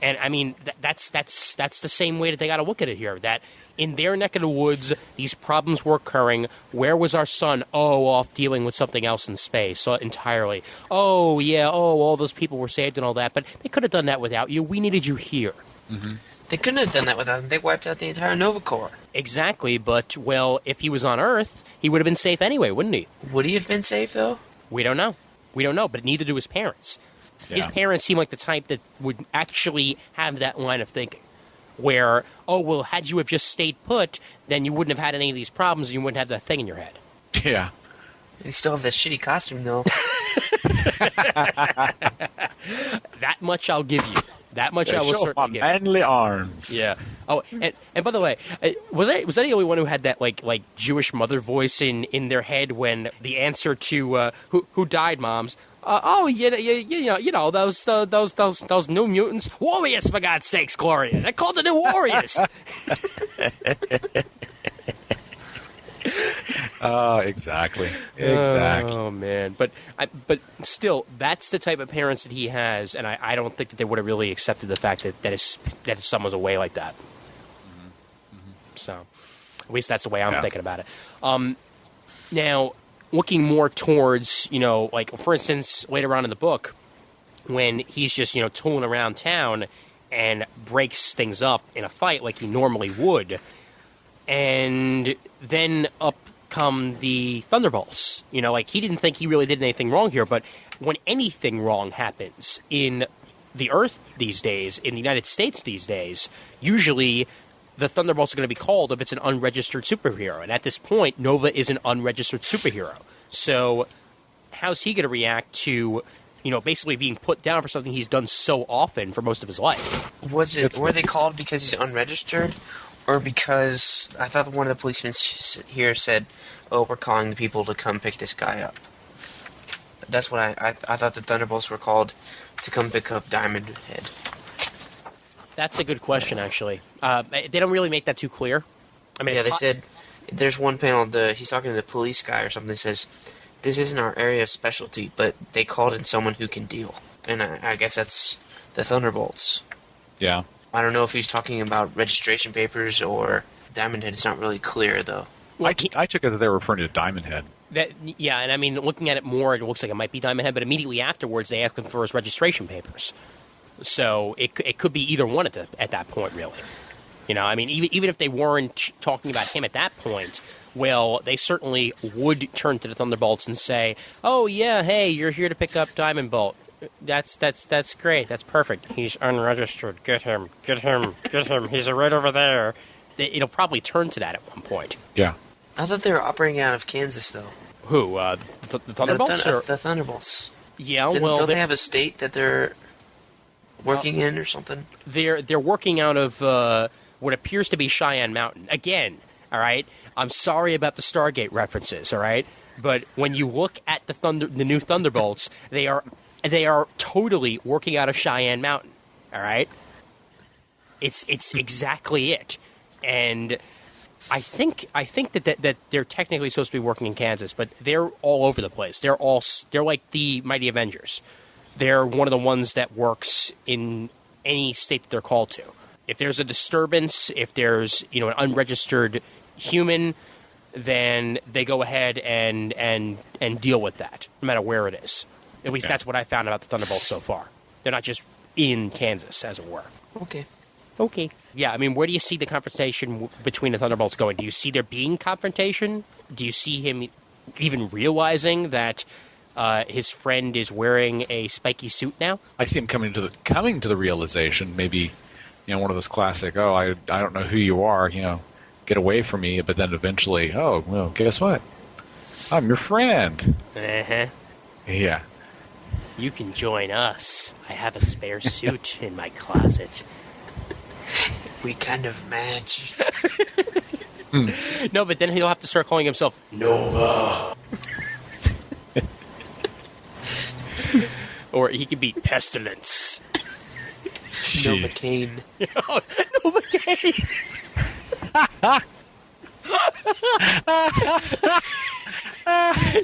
And I mean, that's the same way that they got to look at it here. That in their neck of the woods, these problems were occurring. Where was our son? Oh, off dealing with something else in space entirely. Oh, yeah, all those people were saved and all that. But they could have done that without you. We needed you here. Mm-hmm. They couldn't have done that without him. They wiped out the entire Nova Corps. Exactly, but, well, if he was on Earth, he would have been safe anyway, wouldn't he? Would he have been safe, though? We don't know. But neither do his parents. Yeah. His parents seem like the type that would actually have that line of thinking, where, oh, well, had you have just stayed put, then you wouldn't have had any of these problems and you wouldn't have that thing in your head. Yeah. You still have that shitty costume, though. That much I'll give you. That much I will certainly give you. Manly arms. Yeah. Oh, and by the way, was I the only one who had that like Jewish mother voice in their head when the answer to who died, moms? You know those New Mutants, Warriors, for God's sakes, Gloria. They're called the New Warriors. Exactly. Oh man, but still, that's the type of parents that he has, and I don't think that they would have really accepted the fact that his son was away like that. Mm-hmm. So, at least that's the way I'm thinking about it. Now, looking more towards, like, for instance, later on in the book, when he's just, tooling around town and breaks things up in a fight like he normally would, and then up come the Thunderbolts. Like, he didn't think he really did anything wrong here, but when anything wrong happens in the Earth these days, in the United States these days, usually the Thunderbolts are going to be called if it's an unregistered superhero. And at this point, Nova is an unregistered superhero. So how's he going to react to, basically being put down for something he's done so often for most of his life? Were they called because he's unregistered? Or because I thought one of the policemen here said, oh, we're calling the people to come pick this guy up. That's what I thought the Thunderbolts were called, to come pick up Diamond Head. That's a good question, actually. They don't really make that too clear. I mean, yeah, they said, there's one panel, he's talking to the police guy or something, that says, this isn't our area of specialty, but they called in someone who can deal. And I guess that's the Thunderbolts. Yeah. I don't know if he's talking about registration papers or Diamond Head. It's not really clear, though. Well, I took it that they were referring to Diamond Head. Yeah, and I mean, looking at it more, it looks like it might be Diamond Head, but immediately afterwards, they asked him for his registration papers. So it could be either one at that point, really. I mean, even if they weren't talking about him at that point, well, they certainly would turn to the Thunderbolts and say, oh, yeah, hey, you're here to pick up Diamond Bolt. That's great. That's perfect. He's unregistered. Get him. He's right over there. It'll probably turn to that at one point. Yeah. I thought they were operating out of Kansas, though. Who? The Thunderbolts? The Thunderbolts. Yeah, don't they have a state that they're working in or something? They're working out of what appears to be Cheyenne Mountain. Again, all right? I'm sorry about the Stargate references, all right? But when you look at the new Thunderbolts, they are totally working out of Cheyenne Mountain, all right? It's exactly it. And I think that they're technically supposed to be working in Kansas, but they're all over the place. They're like the Mighty Avengers. They're one of the ones that works in any state that they're called to. If there's a disturbance, if there's an unregistered human, then they go ahead and deal with that, no matter where it is. At least that's what I found about the Thunderbolts so far. They're not just in Kansas, as it were. Okay. Yeah, I mean, where do you see the confrontation between the Thunderbolts going? Do you see there being confrontation? Do you see him even realizing that his friend is wearing a spiky suit now? I see him coming to the realization. Maybe, one of those classic. Oh, I don't know who you are. Get away from me. But then eventually, oh, well, guess what? I'm your friend. Uh-huh. Yeah. You can join us. I have a spare suit in my closet. We kind of match. No, but then he'll have to start calling himself Nova. Or he could be Pestilence. Novocaine. Novocaine.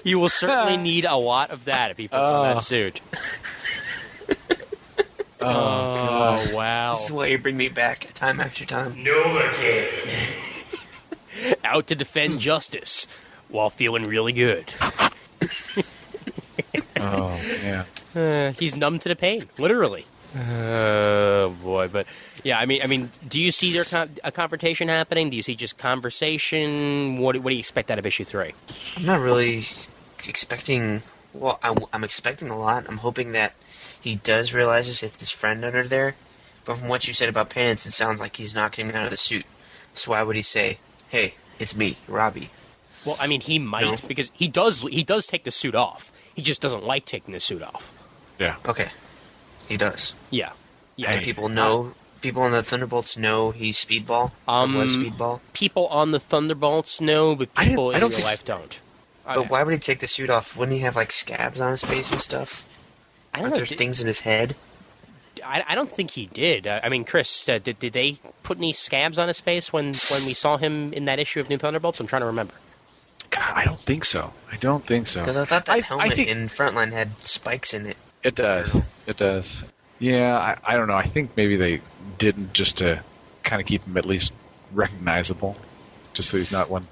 He will certainly need a lot of that if he puts on that suit. Oh, wow. This is why you bring me back time after time. Novocaine. Out to defend justice while feeling really good. Oh, yeah. He's numb to the pain, literally. Oh, boy. But, yeah, I mean, do you see a confrontation happening? Do you see just conversation? What do you expect out of issue 3? I'm not really expecting... Well, I'm expecting a lot. I'm hoping that he does realize it's his friend under there. But from what you said about Penance, it sounds like he's not getting out of the suit. So why would he say, hey, it's me, Robbie? Well, I mean, he might, because he does take the suit off. He just doesn't like taking the suit off. Yeah. Okay. He does. Yeah. And people know... People on the Thunderbolts know he's Speedball? Was Speedball? People on the Thunderbolts know, but people in real life don't. But why would he take the suit off? Wouldn't he have, scabs on his face and stuff? Aren't there things in his head? I don't think he did. I mean, Chris, did they put any scabs on his face when we saw him in that issue of New Thunderbolts? I'm trying to remember. God, I don't think so. Because I thought that helmet in Frontline had spikes in it. It does. Yeah, I don't know. I think maybe they didn't just to kind of keep him at least recognizable, just so he's not one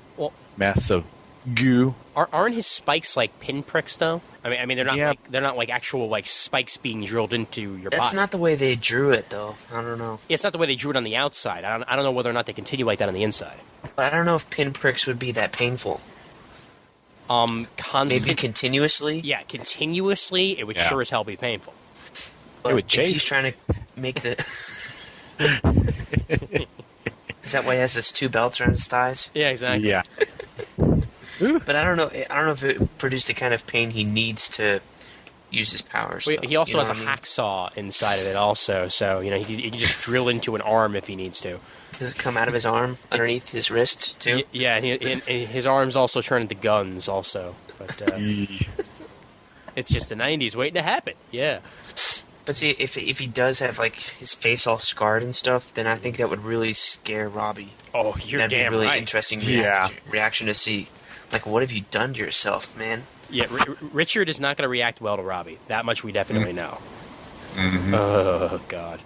mass of goo. Aren't his spikes like pinpricks though? I mean they're not like actual spikes being drilled into your body. That's not the way they drew it though. I don't know. Yeah, it's not the way they drew it on the outside. I don't know whether or not they continue like that on the inside. But I don't know if pinpricks would be that painful. Maybe continuously? Yeah, continuously it would sure as hell be painful. But if he's trying to make the... Is that why he has those 2 belts around his thighs? Yeah, exactly. Yeah. But I don't know if it produced the kind of pain he needs to use his powers. Well, he also has a hacksaw inside of it also, so he can just drill into an arm if he needs to. Does it come out of his arm underneath his wrist too? Yeah, and his arms also turn into guns also. But it's just the 90s waiting to happen. Yeah. But see, if he does have his face all scarred and stuff, then I think that would really scare Robbie. Oh, you're That'd damn be a really right. interesting reaction to see. What have you done to yourself, man? Yeah, Richard is not going to react well to Robbie. That much we definitely know. Mm-hmm. Oh, God.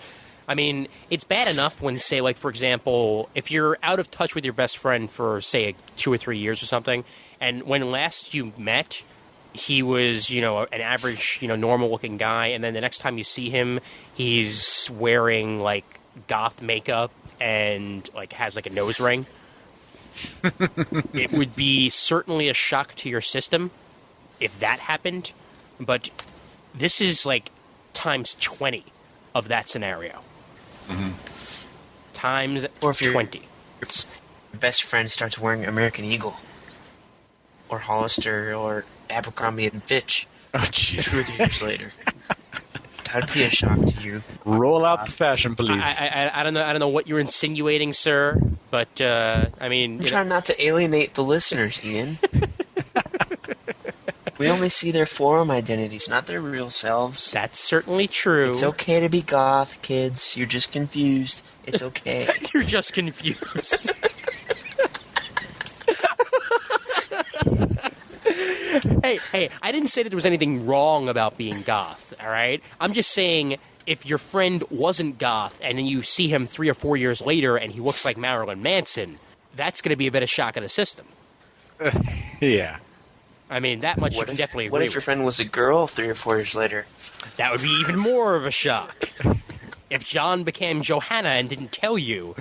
I mean, it's bad enough when, say, for example, if you're out of touch with your best friend for, say, 2 or 3 years or something, and when last you met, he was, an average, normal-looking guy, and then the next time you see him, he's wearing, goth makeup and, has, a nose ring. It would be certainly a shock to your system if that happened, but this is, times 20 of that scenario. Times Or if 20. Your best friend starts wearing American Eagle, or Hollister, or Abercrombie and Fitch. Oh, jeez. 2 years later. That'd be a shock to you. Roll out the fashion police. I don't know what you're insinuating, sir, but I mean, I'm trying not to alienate the listeners, Ian. We only see their forum identities, not their real selves. that's certainly true. It's okay to be goth, kids. You're just confused. It's okay. You're just confused. Hey, I didn't say that there was anything wrong about being goth, all right? I'm just saying if your friend wasn't goth and then you see him 3 or 4 years later and he looks like Marilyn Manson, that's going to be a bit of shock of the system. Yeah. I mean, that much you can definitely agree What if your with. friend was a girl 3 or 4 years later? That would be even more of a shock. If John became Johanna and didn't tell you,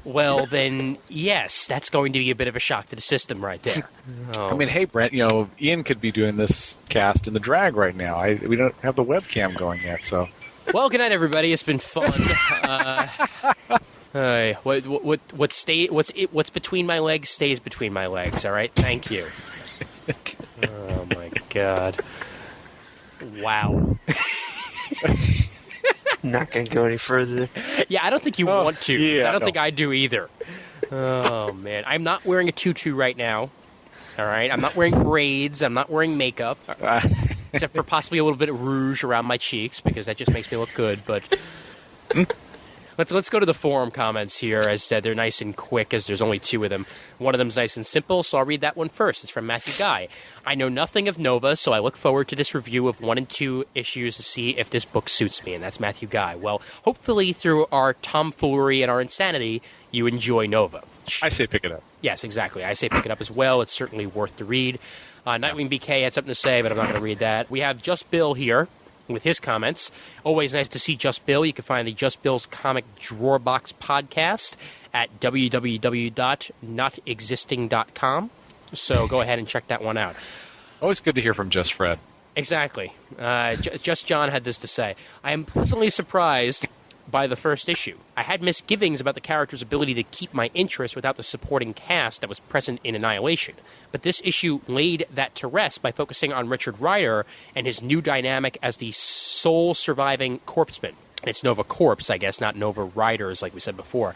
well, then, yes, that's going to be a bit of a shock to the system right there. I mean, hey, Brent, Ian could be doing this cast in the drag right now. We don't have the webcam going yet, so. Well, good night, everybody. It's been fun. What's between my legs stays between my legs. All right. Thank you. Oh my God. Wow. I'm not going to go any further. Yeah, I don't think you want to. 'Cause yeah, I don't no. think I do either. Oh man, I'm not wearing a tutu right now. All right, I'm not wearing braids. I'm not wearing makeup, except for possibly a little bit of rouge around my cheeks because that just makes me look good. But let's go to the forum comments here. As they're nice and quick, as there's only 2 of them. One of them's nice and simple, so I'll read that one first. It's from Matthew Guy. I know nothing of Nova, so I look forward to this review of 1 and 2 issues to see if this book suits me. And that's Matthew Guy. Well, hopefully through our tomfoolery and our insanity, you enjoy Nova. I say pick it up. Yes, exactly. I say pick it up as well. It's certainly worth the read. Nightwing BK had something to say, but I'm not going to read that. We have Just Bill here with his comments. Always nice to see Just Bill. You can find the Just Bill's Comic Drawer Box podcast at www.notexisting.com. So go ahead and check that one out. Always good to hear from Just Fred. Exactly. Just John had this to say. I am pleasantly surprised by the first issue. I had misgivings about the character's ability to keep my interest without the supporting cast that was present in Annihilation. But this issue laid that to rest by focusing on Richard Rider and his new dynamic as the sole surviving corpseman. And it's Nova Corpse, I guess, not Nova Riders, like we said before.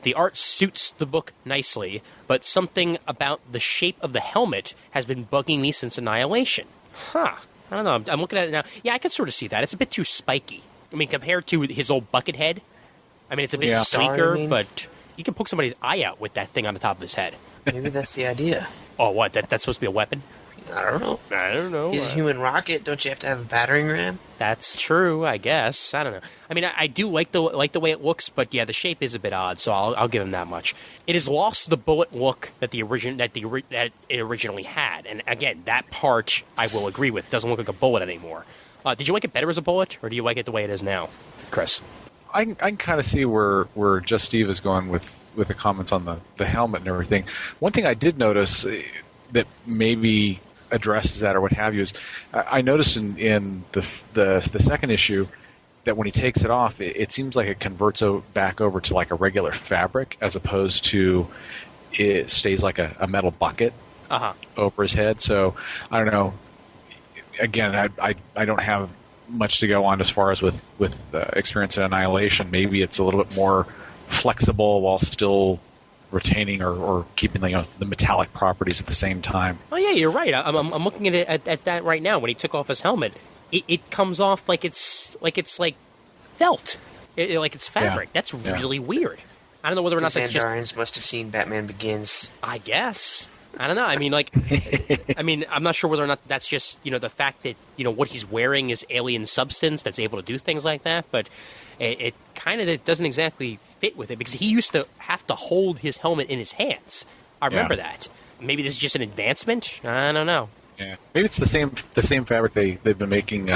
The art suits the book nicely, but something about the shape of the helmet has been bugging me since Annihilation. I don't know. I'm looking at it now. Yeah, I can sort of see that. It's a bit too spiky. I mean, compared to his old bucket head, I mean, it's a bit sleeker, but you can poke somebody's eye out with that thing on the top of his head. Maybe that's the idea. Oh, what? That's supposed to be a weapon? I don't know. I don't know. He's a human rocket. Don't you have to have a battering ram? That's true, I guess. I don't know. I mean, I do like the way it looks, but yeah, the shape is a bit odd, so I'll give him that much. It has lost the bullet look that it originally had, and again, that part I will agree with. It doesn't look like a bullet anymore. Did you like it better as a bullet, or do you like it the way it is now, Chris? I can kind of see where Just Steve is going with the comments on the helmet and everything. One thing I did notice that maybe addresses that or what have you is I noticed in the second issue that when he takes it off, it seems like it converts back over to like a regular fabric as opposed to it stays like a metal bucket over his head. So I don't know. Again, I don't have much to go on as far as with experience in Annihilation. Maybe it's a little bit more flexible while still retaining or keeping the metallic properties at the same time. Oh yeah, you're right. I'm looking at it at that right now. When he took off his helmet, it comes off like it's felt, like it's fabric. Yeah. That's really weird. I don't know whether or not The that's just. Xandarians must have seen Batman Begins. I guess. I don't know. I mean, I'm not sure whether or not that's just, the fact that, what he's wearing is alien substance that's able to do things like that, but it kind of doesn't exactly fit with it because he used to have to hold his helmet in his hands. I remember that. Maybe this is just an advancement? I don't know. Yeah, maybe it's the same fabric they've been making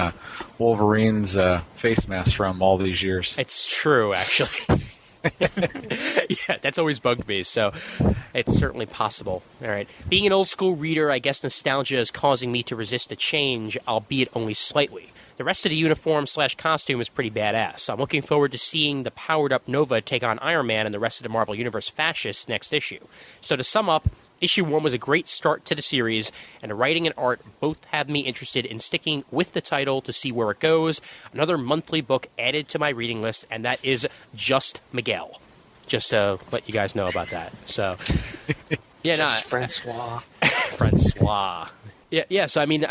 Wolverine's face mask from all these years. It's true, actually. Yeah, that's always bugged me, so it's certainly possible. All right. Being an old-school reader, I guess nostalgia is causing me to resist a change, albeit only slightly. The rest of the uniform/costume is pretty badass. I'm looking forward to seeing the powered-up Nova take on Iron Man and the rest of the Marvel Universe fascists next issue. So to sum up, Issue 1 was a great start to the series, and the writing and art both have me interested in sticking with the title to see where it goes. Another monthly book added to my reading list, and that is Just Miguel. Just to let you guys know about that. So, yeah, Just Francois. Francois. Yeah. So I mean,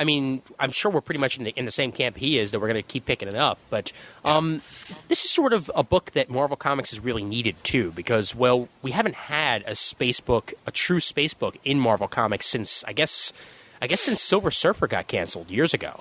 I'm sure we're pretty much in the same camp he is. That we're going to keep picking it up. But this is sort of a book that Marvel Comics has really needed too, because we haven't had a true space book in Marvel Comics since I guess since Silver Surfer got canceled years ago.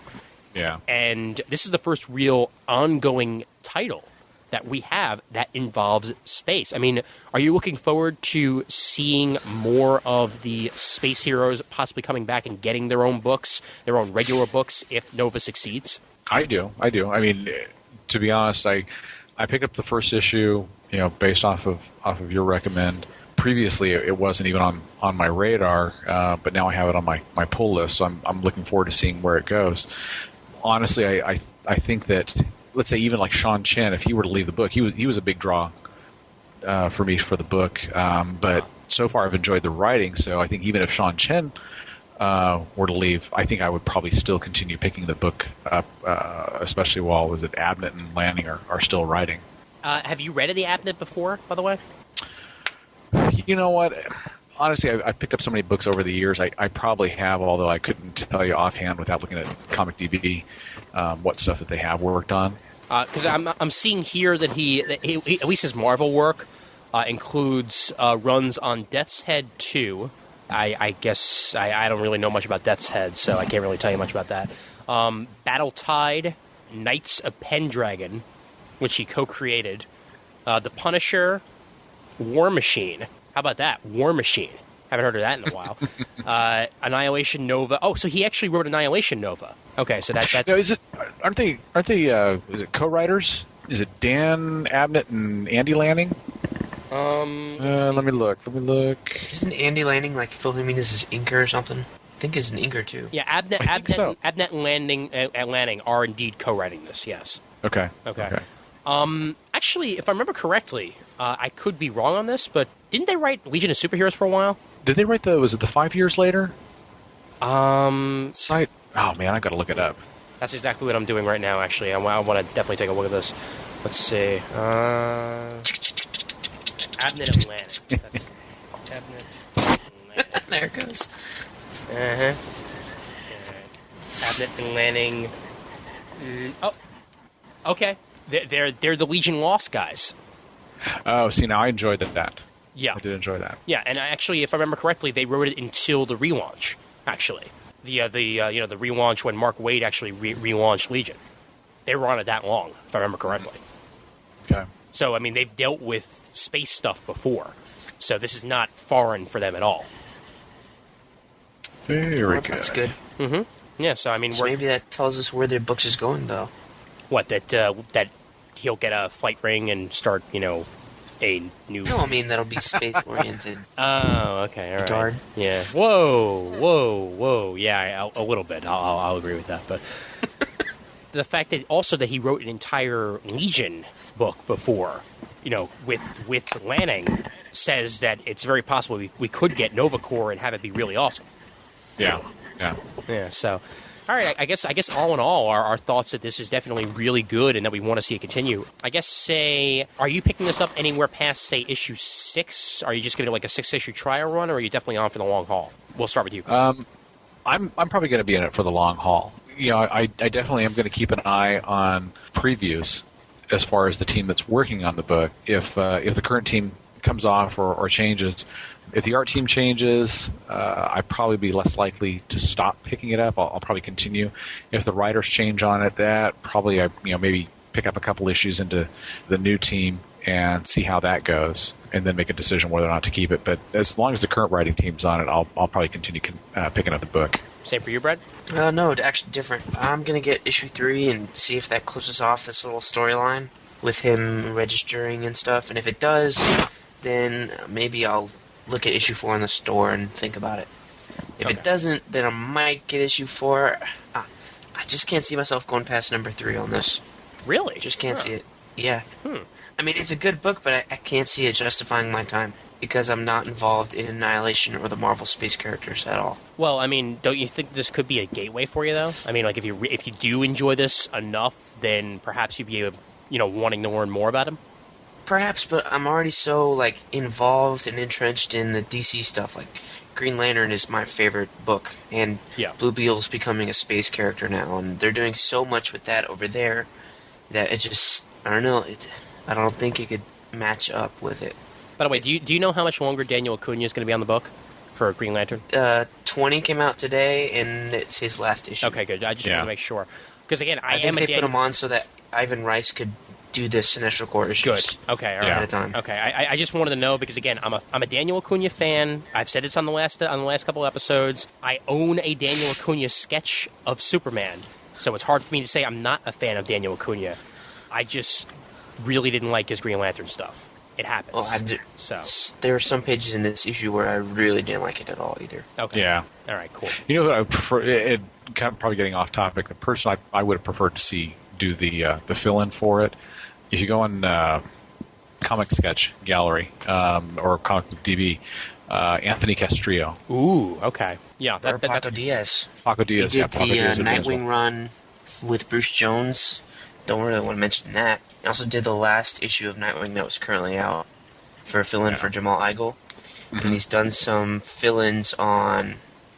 Yeah. And this is the first real ongoing title that we have that involves space. I mean, are you looking forward to seeing more of the space heroes possibly coming back and getting their own books, their own regular books, if Nova succeeds? I do. I mean, to be honest, I picked up the first issue, based off of your recommend. Previously, it wasn't even on my radar, but now I have it on my pull list, so I'm looking forward to seeing where it goes. Honestly, I think that, let's say even like Sean Chen, if he were to leave the book, he was a big draw for me for the book. But so far I've enjoyed the writing, so I think even if Sean Chen were to leave, I think I would probably still continue picking the book up, especially while Abnett and Lanning are still writing. Have you read the Abnett before, by the way? You know what? Honestly, I've picked up so many books over the years. I probably have, although I couldn't tell you offhand without looking at ComicDB what stuff that they have worked on. Because I'm seeing here that he at least his Marvel work includes runs on Death's Head 2. I guess I don't really know much about Death's Head, so I can't really tell you much about that. Battle Tide, Knights of Pendragon, which he co-created. The Punisher, War Machine. How about that? War Machine. Haven't heard of that in a while. Annihilation Nova. Oh, so he actually wrote Annihilation Nova. Okay, so that's... No, aren't they is it co-writers? Is it Dan Abnett and Andy Lanning? Let me look. Isn't Andy Lanning like Philomene as his inker or something? I think he's an inker too. Yeah, Abnett and Lanning are indeed co-writing this, yes. Okay. Actually, if I remember correctly, I could be wrong on this, but didn't they write Legion of Superheroes for a while? Did they write was it the 5 years later? Site. Oh man, I got to look it up. That's exactly what I'm doing right now. Actually, I want to definitely take a look at this. Let's see. Abnett and Lanning. That's Abnett. Lanning. There it goes. Right. Abnett and Lanning. Oh, okay. They're the Legion Lost guys. Oh, see, now I enjoyed that. Yeah, I did enjoy that. Yeah, and actually, if I remember correctly, they wrote it until the relaunch. Actually, the relaunch when Mark Waid actually relaunched Legion. They were on it that long, if I remember correctly. Okay. So I mean, they've dealt with space stuff before, so this is not foreign for them at all. Very good. That's good. Mm-hmm. Yeah. So I mean, maybe that tells us where their books is going, though. What that he'll get a flight ring and start, a new... No, I mean, that'll be space-oriented. Oh, okay, all right. Darn. Yeah. Whoa. Yeah, a little bit. I'll agree with that. But the fact that also that he wrote an entire Legion book before, with Lanning, says that it's very possible we could get Nova Corps and have it be really awesome. Yeah. So... All right, I guess all in all, our thoughts that this is definitely really good and that we want to see it continue. I guess, are you picking this up anywhere past, say, issue 6? Are you just giving it like a 6-issue trial run, or are you definitely on for the long haul? We'll start with you, Chris. I'm probably going to be in it for the long haul. I definitely am going to keep an eye on previews as far as the team that's working on the book. If the current team comes off or changes. If the art team changes, I'd probably be less likely to stop picking it up. I'll probably continue. If the writers change on it, that probably maybe pick up a couple issues into the new team and see how that goes, and then make a decision whether or not to keep it. But as long as the current writing team's on it, I'll probably continue picking up the book. Same for you, Brad? No, actually different. I'm gonna get issue 3 and see if that closes off this little storyline. with him registering and stuff. And if it does, then maybe I'll look at issue 4 in the store and think about it. If it doesn't, then I might get issue 4. I just can't see myself going past number 3 on this. Really? Just can't see it. Yeah. I mean, it's a good book, but I can't see it justifying my time because I'm not involved in Annihilation or the Marvel space characters at all. Well, I mean, don't you think this could be a gateway for you, though? I mean, like, if you do enjoy this enough, then perhaps you'd be, wanting to learn more about him? Perhaps, but I'm already so, like, involved and entrenched in the DC stuff. Like, Green Lantern is my favorite book, and Blue Beetle's becoming a space character now, and they're doing so much with that over there that it just, I don't know, I don't think it could match up with it. By the way, do you know how much longer Daniel Acuna is going to be on the book for Green Lantern? 20 came out today, and it's his last issue. Okay, good. I just want to make sure. Because, again, I think they put him on so that Ivan Rice could do the Sinestro Corps issues. Good. Okay, all right. Ahead of time. Okay, I just wanted to know because, again, I'm a Daniel Acuna fan. I've said this on the last couple episodes. I own a Daniel Acuna sketch of Superman, so it's hard for me to say I'm not a fan of Daniel Acuna. I just really didn't like his Green Lantern stuff. It happens. Well, there are some pages in this issue where I really didn't like it at all either. Okay. Yeah. All right, cool. You know what I prefer? It kind of probably getting off topic. The person I would have preferred to see do the fill-in for it. If you go on Comic Sketch Gallery or Comic Book DB, Anthony Castrillo. Ooh, okay. Yeah. Paco Diaz. Paco Diaz. He did Paco Diaz the Nightwing run with Bruce Jones. Don't really want to mention that. He also did the last issue of Nightwing that was currently out for a fill-in for Jamal Igle. Mm-hmm. And he's done some fill-ins on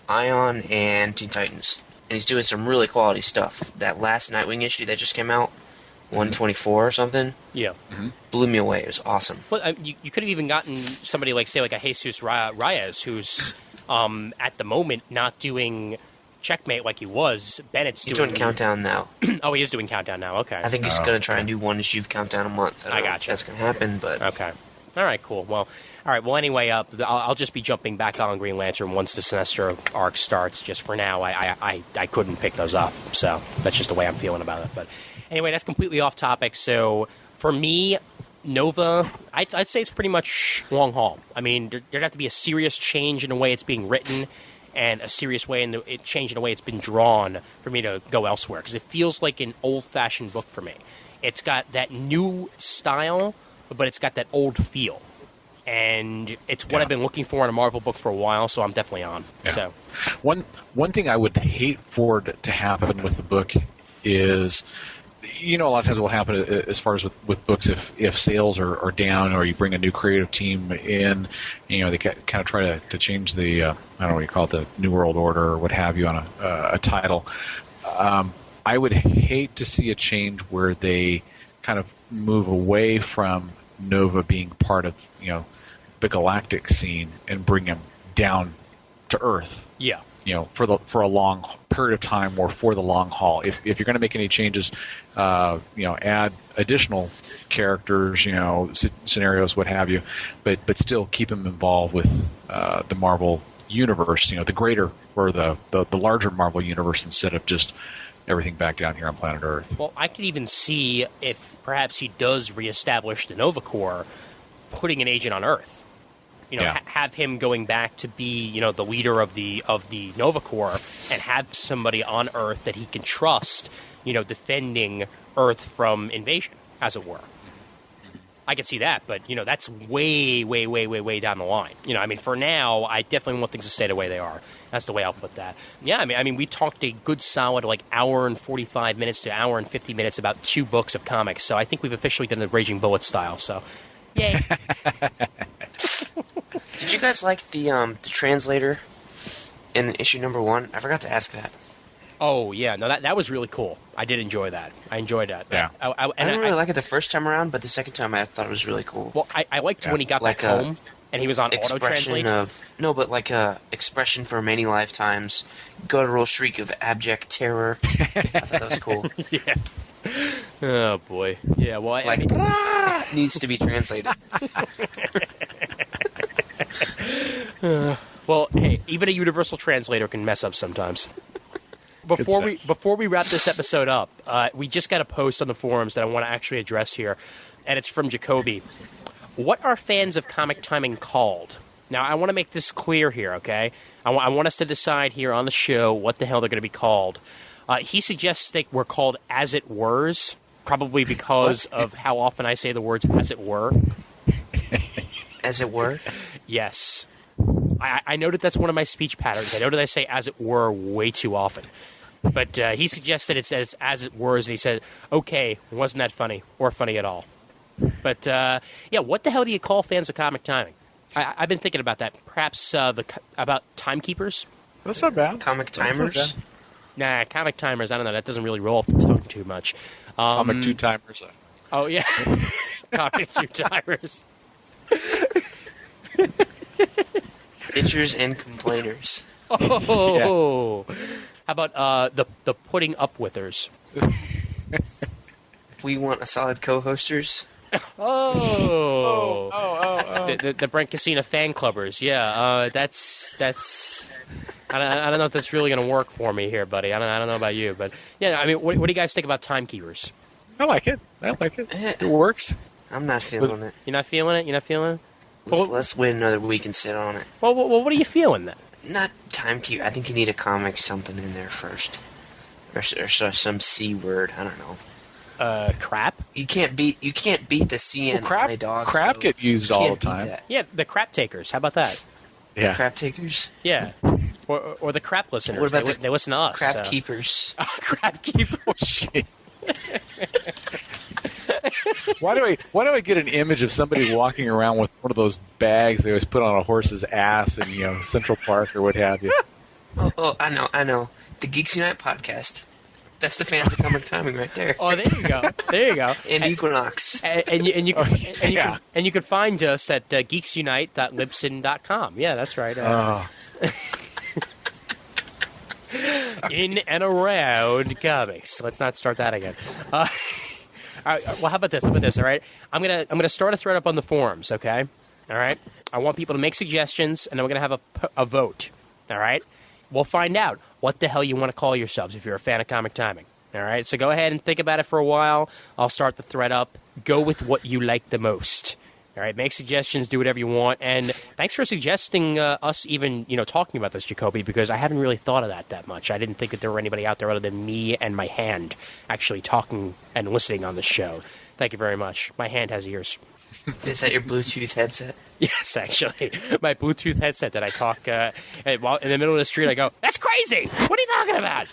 Ion and Teen Titans. And he's doing some really quality stuff. That last Nightwing issue that just came out, 124 or something, blew me away. It was awesome. Well, you could have even gotten somebody like, say, like a Jesus Reyes, who's at the moment not doing Checkmate like he was. He's doing Countdown now. Oh, he is doing Countdown now. Okay. I think he's going to try and do one issue of Countdown a month. I gotcha. If that's going to happen, but okay. All right, cool. Well, all right. Well, anyway, I'll just be jumping back on Green Lantern once the Sinestro arc starts. Just for now, I couldn't pick those up, so that's just the way I'm feeling about it. But anyway, that's completely off topic. So for me, Nova, I'd say it's pretty much long haul. I mean, there'd have to be a serious change in the way it's being written, and a serious way in the change in the way it's been drawn for me to go elsewhere, because it feels like an old-fashioned book for me. It's got that new style, but it's got that old feel, and it's what I've been looking for in a Marvel book for a while, so I'm definitely on. Yeah. So, one thing I would hate for it to happen with the book is, a lot of times what will happen as far as with books, if sales are down or you bring a new creative team in, they kind of try to change the, I don't know what you call it, the New World Order or what have you on a title. I would hate to see a change where they kind of move away from Nova being part of, the galactic scene and bring him down to Earth. Yeah. For a long period of time or for the long haul. If you're going to make any changes, add additional characters, scenarios, what have you, but still keep them involved with the Marvel universe, the greater or the larger Marvel universe instead of just everything back down here on planet Earth. Well, I could even see if perhaps he does reestablish the Nova Corps, putting an agent on Earth. Have him going back to be, the leader of the Nova Corps, and have somebody on Earth that he can trust, defending Earth from invasion, as it were. I could see that, but that's way, way, way, way, way down the line. For now, I definitely want things to stay the way they are. That's the way I'll put that. Yeah, I mean, we talked a good solid hour and 45 minutes to hour and 50 minutes about 2 books of comics. So I think we've officially done the Raging Bullet style. So, yay. Did you guys like the translator in issue number 1? I forgot to ask that. Oh, yeah. No, that was really cool. I did enjoy that. I enjoyed that. Yeah. I didn't really like it the first time around, but the second time I thought it was really cool. Well, I liked when he got back home and he was on auto-translate. Expression for many lifetimes, guttural shriek of abject terror. I thought that was cool. Yeah. Oh, boy. Yeah, well, needs to be translated. Well, hey, even a universal translator can mess up sometimes. Before we wrap this episode up, we just got a post on the forums that I want to actually address here, and it's from Jacoby. What are fans of comic timing called? Now, I want to make this clear here, okay? I want us to decide here on the show what the hell they're going to be called. He suggests they were called as it were's, probably because of how often I say the words as it were. As it were? Yes. I know that that's one of my speech patterns. I know that I say as it were way too often. But he suggested it says as it were, and he said, okay, wasn't that funny or funny at all? But, yeah, what the hell do you call fans of comic timing? I've been thinking about that. Perhaps about timekeepers? That's not bad. Comic timers? Nah, comic timers, I don't know. That doesn't really roll off the tongue too much. Comic two-timers. Oh, yeah. Comic two-timers. Bitchers and complainers. Oh! Yeah. How about the putting up withers? We want a solid co-hosters. Oh. The Brent Casino fan clubbers. Yeah, that's. I don't know if that's really going to work for me here, buddy. I don't know about you, but yeah. I mean, what do you guys think about timekeepers? I like it. It works. I'm not feeling it. You're not feeling it. You're not feeling it. Let's wait another week and sit on it. Well, what are you feeling then? Not timekeeper. I think you need a comic something in there first, or some C word. I don't know. Crap. You can't beat the C and I dogs. Crap so get used all the time. Yeah, the crap takers. How about that? Yeah, crap takers. Yeah, or the crap listeners. What about they listen to us? Crap keepers. Crap keepers. Why do I get an image of somebody walking around with one of those bags they always put on a horse's ass in Central Park or what have you? Oh, I know. The Geeks Unite podcast. That's the fans of comic timing right there. Oh, there you go. And Equinox. And you can find us at geeksunite.libsyn.com. Yeah, that's right. In and around comics. Let's not start that again. All right, well, how about this? All right, I'm gonna start a thread up on the forums. Okay, all right. I want people to make suggestions, and then we're gonna have a vote. All right. We'll find out what the hell you want to call yourselves if you're a fan of comic timing. All right, so go ahead and think about it for a while. I'll start the thread up. Go with what you like the most. All right, make suggestions, do whatever you want. And thanks for suggesting us even, talking about this, Jacoby, because I haven't really thought of that much. I didn't think that there were anybody out there other than me and my hand actually talking and listening on the show. Thank you very much. My hand has ears. Is that your Bluetooth headset? Yes, actually. My Bluetooth headset that I talk while in the middle of the street. I go, that's crazy! What are you talking about?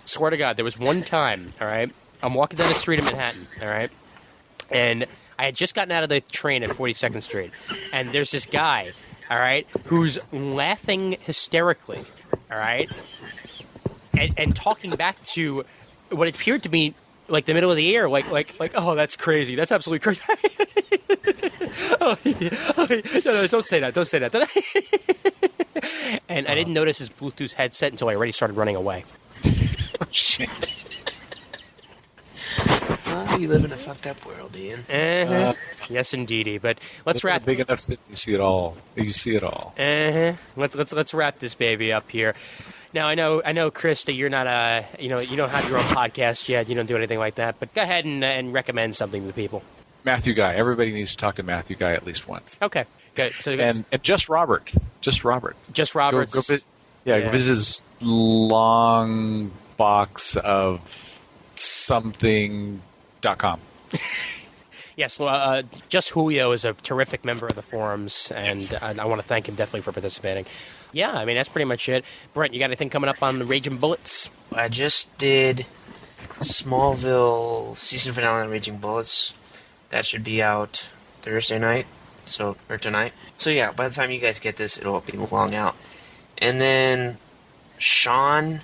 Swear to God, there was one time, all right? I'm walking down the street in Manhattan, all right? And I had just gotten out of the train at 42nd Street. And there's this guy, all right, who's laughing hysterically, all right? And talking back to what appeared to be like the middle of the air, like, oh, that's crazy. That's absolutely crazy. No, don't say that. Don't say that. And I didn't notice his Bluetooth headset until I already started running away. Oh, shit. Well, you live in a fucked up world, Ian. Yes, indeedy. But let's wrap. Big enough city, you see it all. Let's wrap this baby up here. Now I know, Chris, that you're not you don't have your own podcast yet. You don't do anything like that. But go ahead and recommend something to the people. Matthew Guy. Everybody needs to talk to Matthew Guy at least once. Okay, good. So and just Robert. Just Robert's. Go visit his long box of something.com. Yes, Just Julio is a terrific member of the forums, and I want to thank him definitely for participating. Yeah, I mean, that's pretty much it. Brent, you got anything coming up on the Raging Bullets? I just did Smallville season finale on Raging Bullets. That should be out Thursday night, or tonight. So yeah, by the time you guys get this, it'll be long out. And then Sean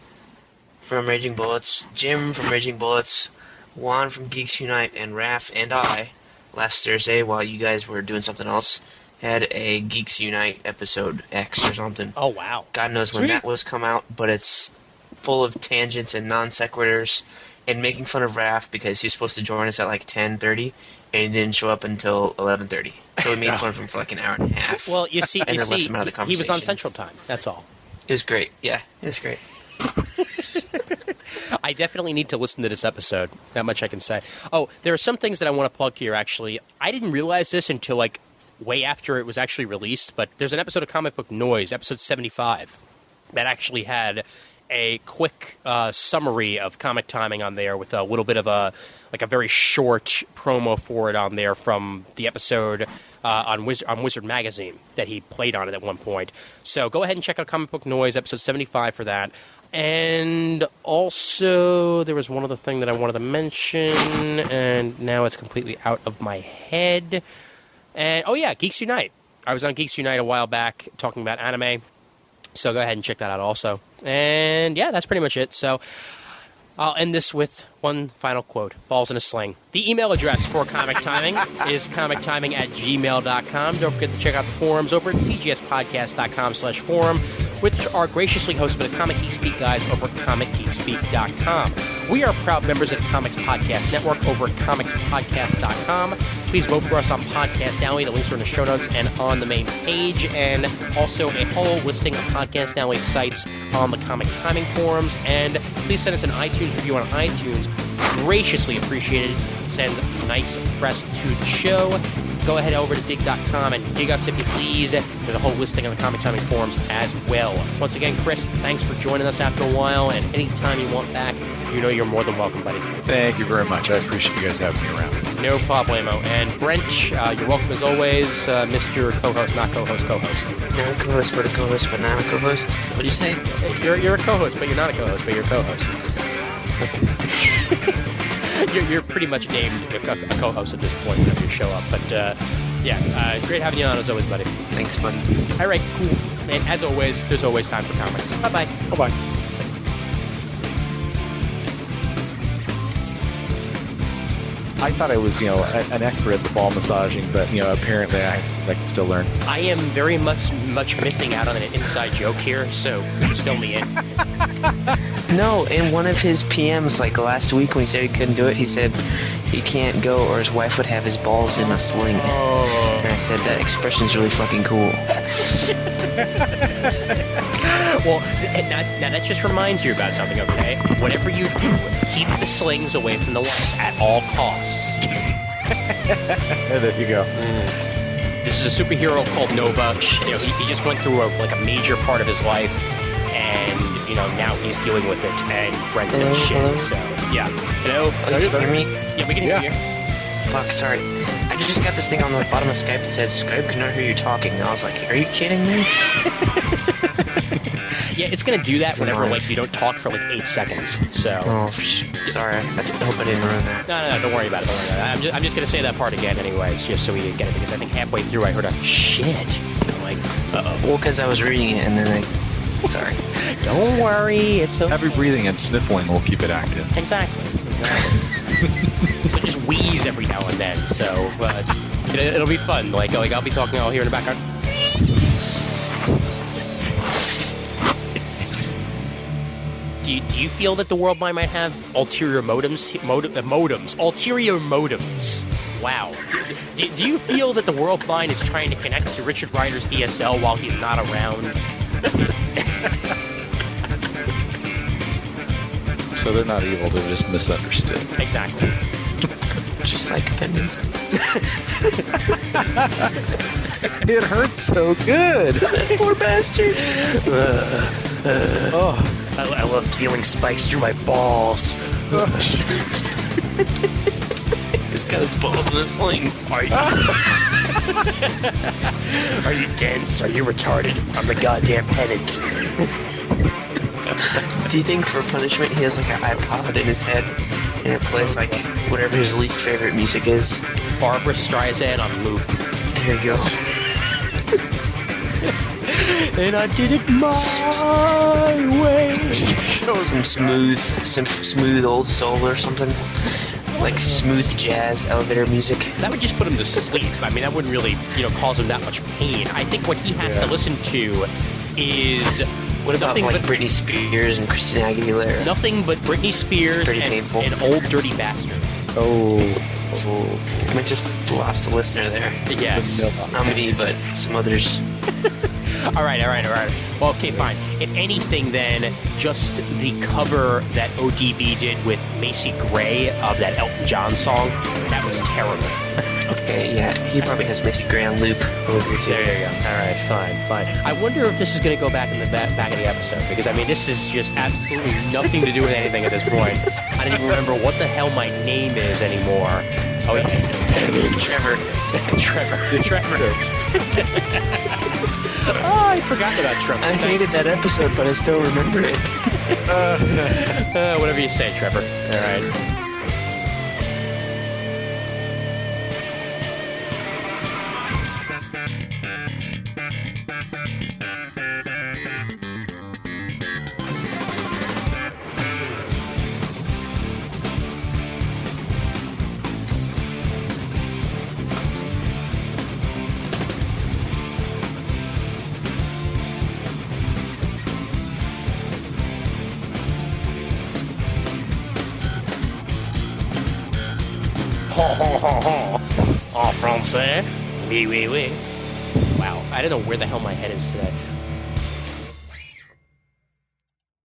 from Raging Bullets, Jim from Raging Bullets, Juan from Geeks Unite, and Raph and I, last Thursday, while you guys were doing something else, had a Geeks Unite episode X or something. Oh, wow. God knows when that was come out, but it's full of tangents and non sequiturs and making fun of Raph because he was supposed to join us at like 10:30 and he didn't show up until 11:30. So we made fun of him for like an hour and a half. Well, you see, left him out of the he was on conversation. Central Time. That's all. It was great. Yeah, it was great. I definitely need to listen to this episode. That much I can say. Oh, there are some things that I want to plug here, actually. I didn't realize this until, like, way after it was actually released, but there's an episode of Comic Book Noise, episode 75, that actually had a quick summary of comic timing on there with a little bit of a very short promo for it on there from the episode on Wizard Magazine that he played on it at one point. So go ahead and check out Comic Book Noise, episode 75 for that. And also, there was one other thing that I wanted to mention, and now it's completely out of my head. And, oh yeah, Geeks Unite. I was on Geeks Unite a while back talking about anime, so go ahead and check that out also. And yeah, that's pretty much it. So I'll end this with one final quote. Balls in a sling. The email address for Comic Timing is comictiming@gmail.com. Don't forget to check out the forums over at cgspodcast.com/forum, which are graciously hosted by the Comic Geek Speak guys over at comicgeekspeak.com. We are proud members of the Comics Podcast Network over at comicspodcast.com. Please vote for us on Podcast Alley. The links are in the show notes and on the main page, and also a whole listing of Podcast Alley sites on the Comic Timing forums. And please send us an iTunes review on iTunes. Graciously appreciated. Send nice press to the show. Go ahead over to dig.com and dig us if you please. There's a whole listing on the Comic Timing forums as well. Once again, Chris, thanks for joining us after a while, and anytime you want back, you know you're more than welcome, buddy. Thank you very much. I appreciate you guys having me around. No problemo. And Brent, you're welcome as always, Mr. Co-host, not co-host, co-host. Not a co-host, but a co-host, but not a co-host. What do you say? You're a co-host, but you're not a co-host, but you're a co-host. You're pretty much named a co-host at this point whenever you show up. But, great having you on as always, buddy. Thanks, buddy. All right, cool. And as always, there's always time for comics. Bye-bye. Bye-bye. I thought I was, an expert at the ball massaging, but, apparently I can still learn. I am very much missing out on an inside joke here, so please fill me in. No, in one of his PMs, like last week when he said he couldn't do it, he said he can't go or his wife would have his balls in a sling. Oh. And I said that expression's really fucking cool. Well, now that just reminds you about something, okay? Whatever you do, keep the slings away from the wife at all costs. There you go. This is a superhero called Nova. He just went through a major part of his life, and now he's dealing with it, and Brent's and shit. Hello? So yeah. Hello. Oh, you can hear me? Yeah, we can hear you. Fuck, sorry. I just got this thing on the bottom of Skype that said Skype cannot hear you talking. And I was like, are you kidding me? Yeah, it's gonna do that whenever you don't talk for 8 seconds. So. Oh, sorry. I hope I didn't ruin that. No, don't worry about it. I'm just gonna say that part again, anyways, just so we get it, because I think halfway through I heard a shit. I'm like, uh-oh. Well, because I was reading it and then sorry. Don't worry, it's okay. Heavy breathing and sniffling will keep it active. Exactly. So just wheeze every now and then. So it'll be fun. I'll be talking all here in the background. Do you feel that the World Mind might have ulterior modems? Ulterior modems. Wow. Do you feel that the World Mind is trying to connect to Richard Rider's DSL while he's not around? So they're not evil, they're just misunderstood. Exactly. Just like opinions. It hurts so good. Poor bastard. I love feeling spikes through my balls. He's got his balls in a sling. Are you dense? Are you retarded? I'm the goddamn penance. Do you think for punishment he has an iPod in his head and it plays whatever his least favorite music is? Barbara Streisand on loop. There you go. And I did it my way. Some smooth old soul or something. Like smooth jazz elevator music. That would just put him to sleep. I mean, that wouldn't really, cause him that much pain. I think what he has to listen to is... What about Britney Spears and Christina Aguilera? Nothing but Britney Spears and Old Dirty Bastard. Oh. I just lost a listener there. Yes. Not me, but some others. All right. Well, okay, fine. If anything, then just the cover that ODB did with Macy Gray of that Elton John song, that was terrible. Okay, yeah, he probably has Macy Gray on loop over here too. There you go. All right, fine. I wonder if this is going to go back in the back of the episode, because, I mean, this is just absolutely nothing to do with anything at this point. I don't even remember what the hell my name is anymore. Oh, yeah, it's Trevor. Trevor. Oh, I forgot about Trevor. I hated that episode, but I still remember it. Whatever you say, Trevor. All right. En français? Oui. Wow, I don't know where the hell my head is today.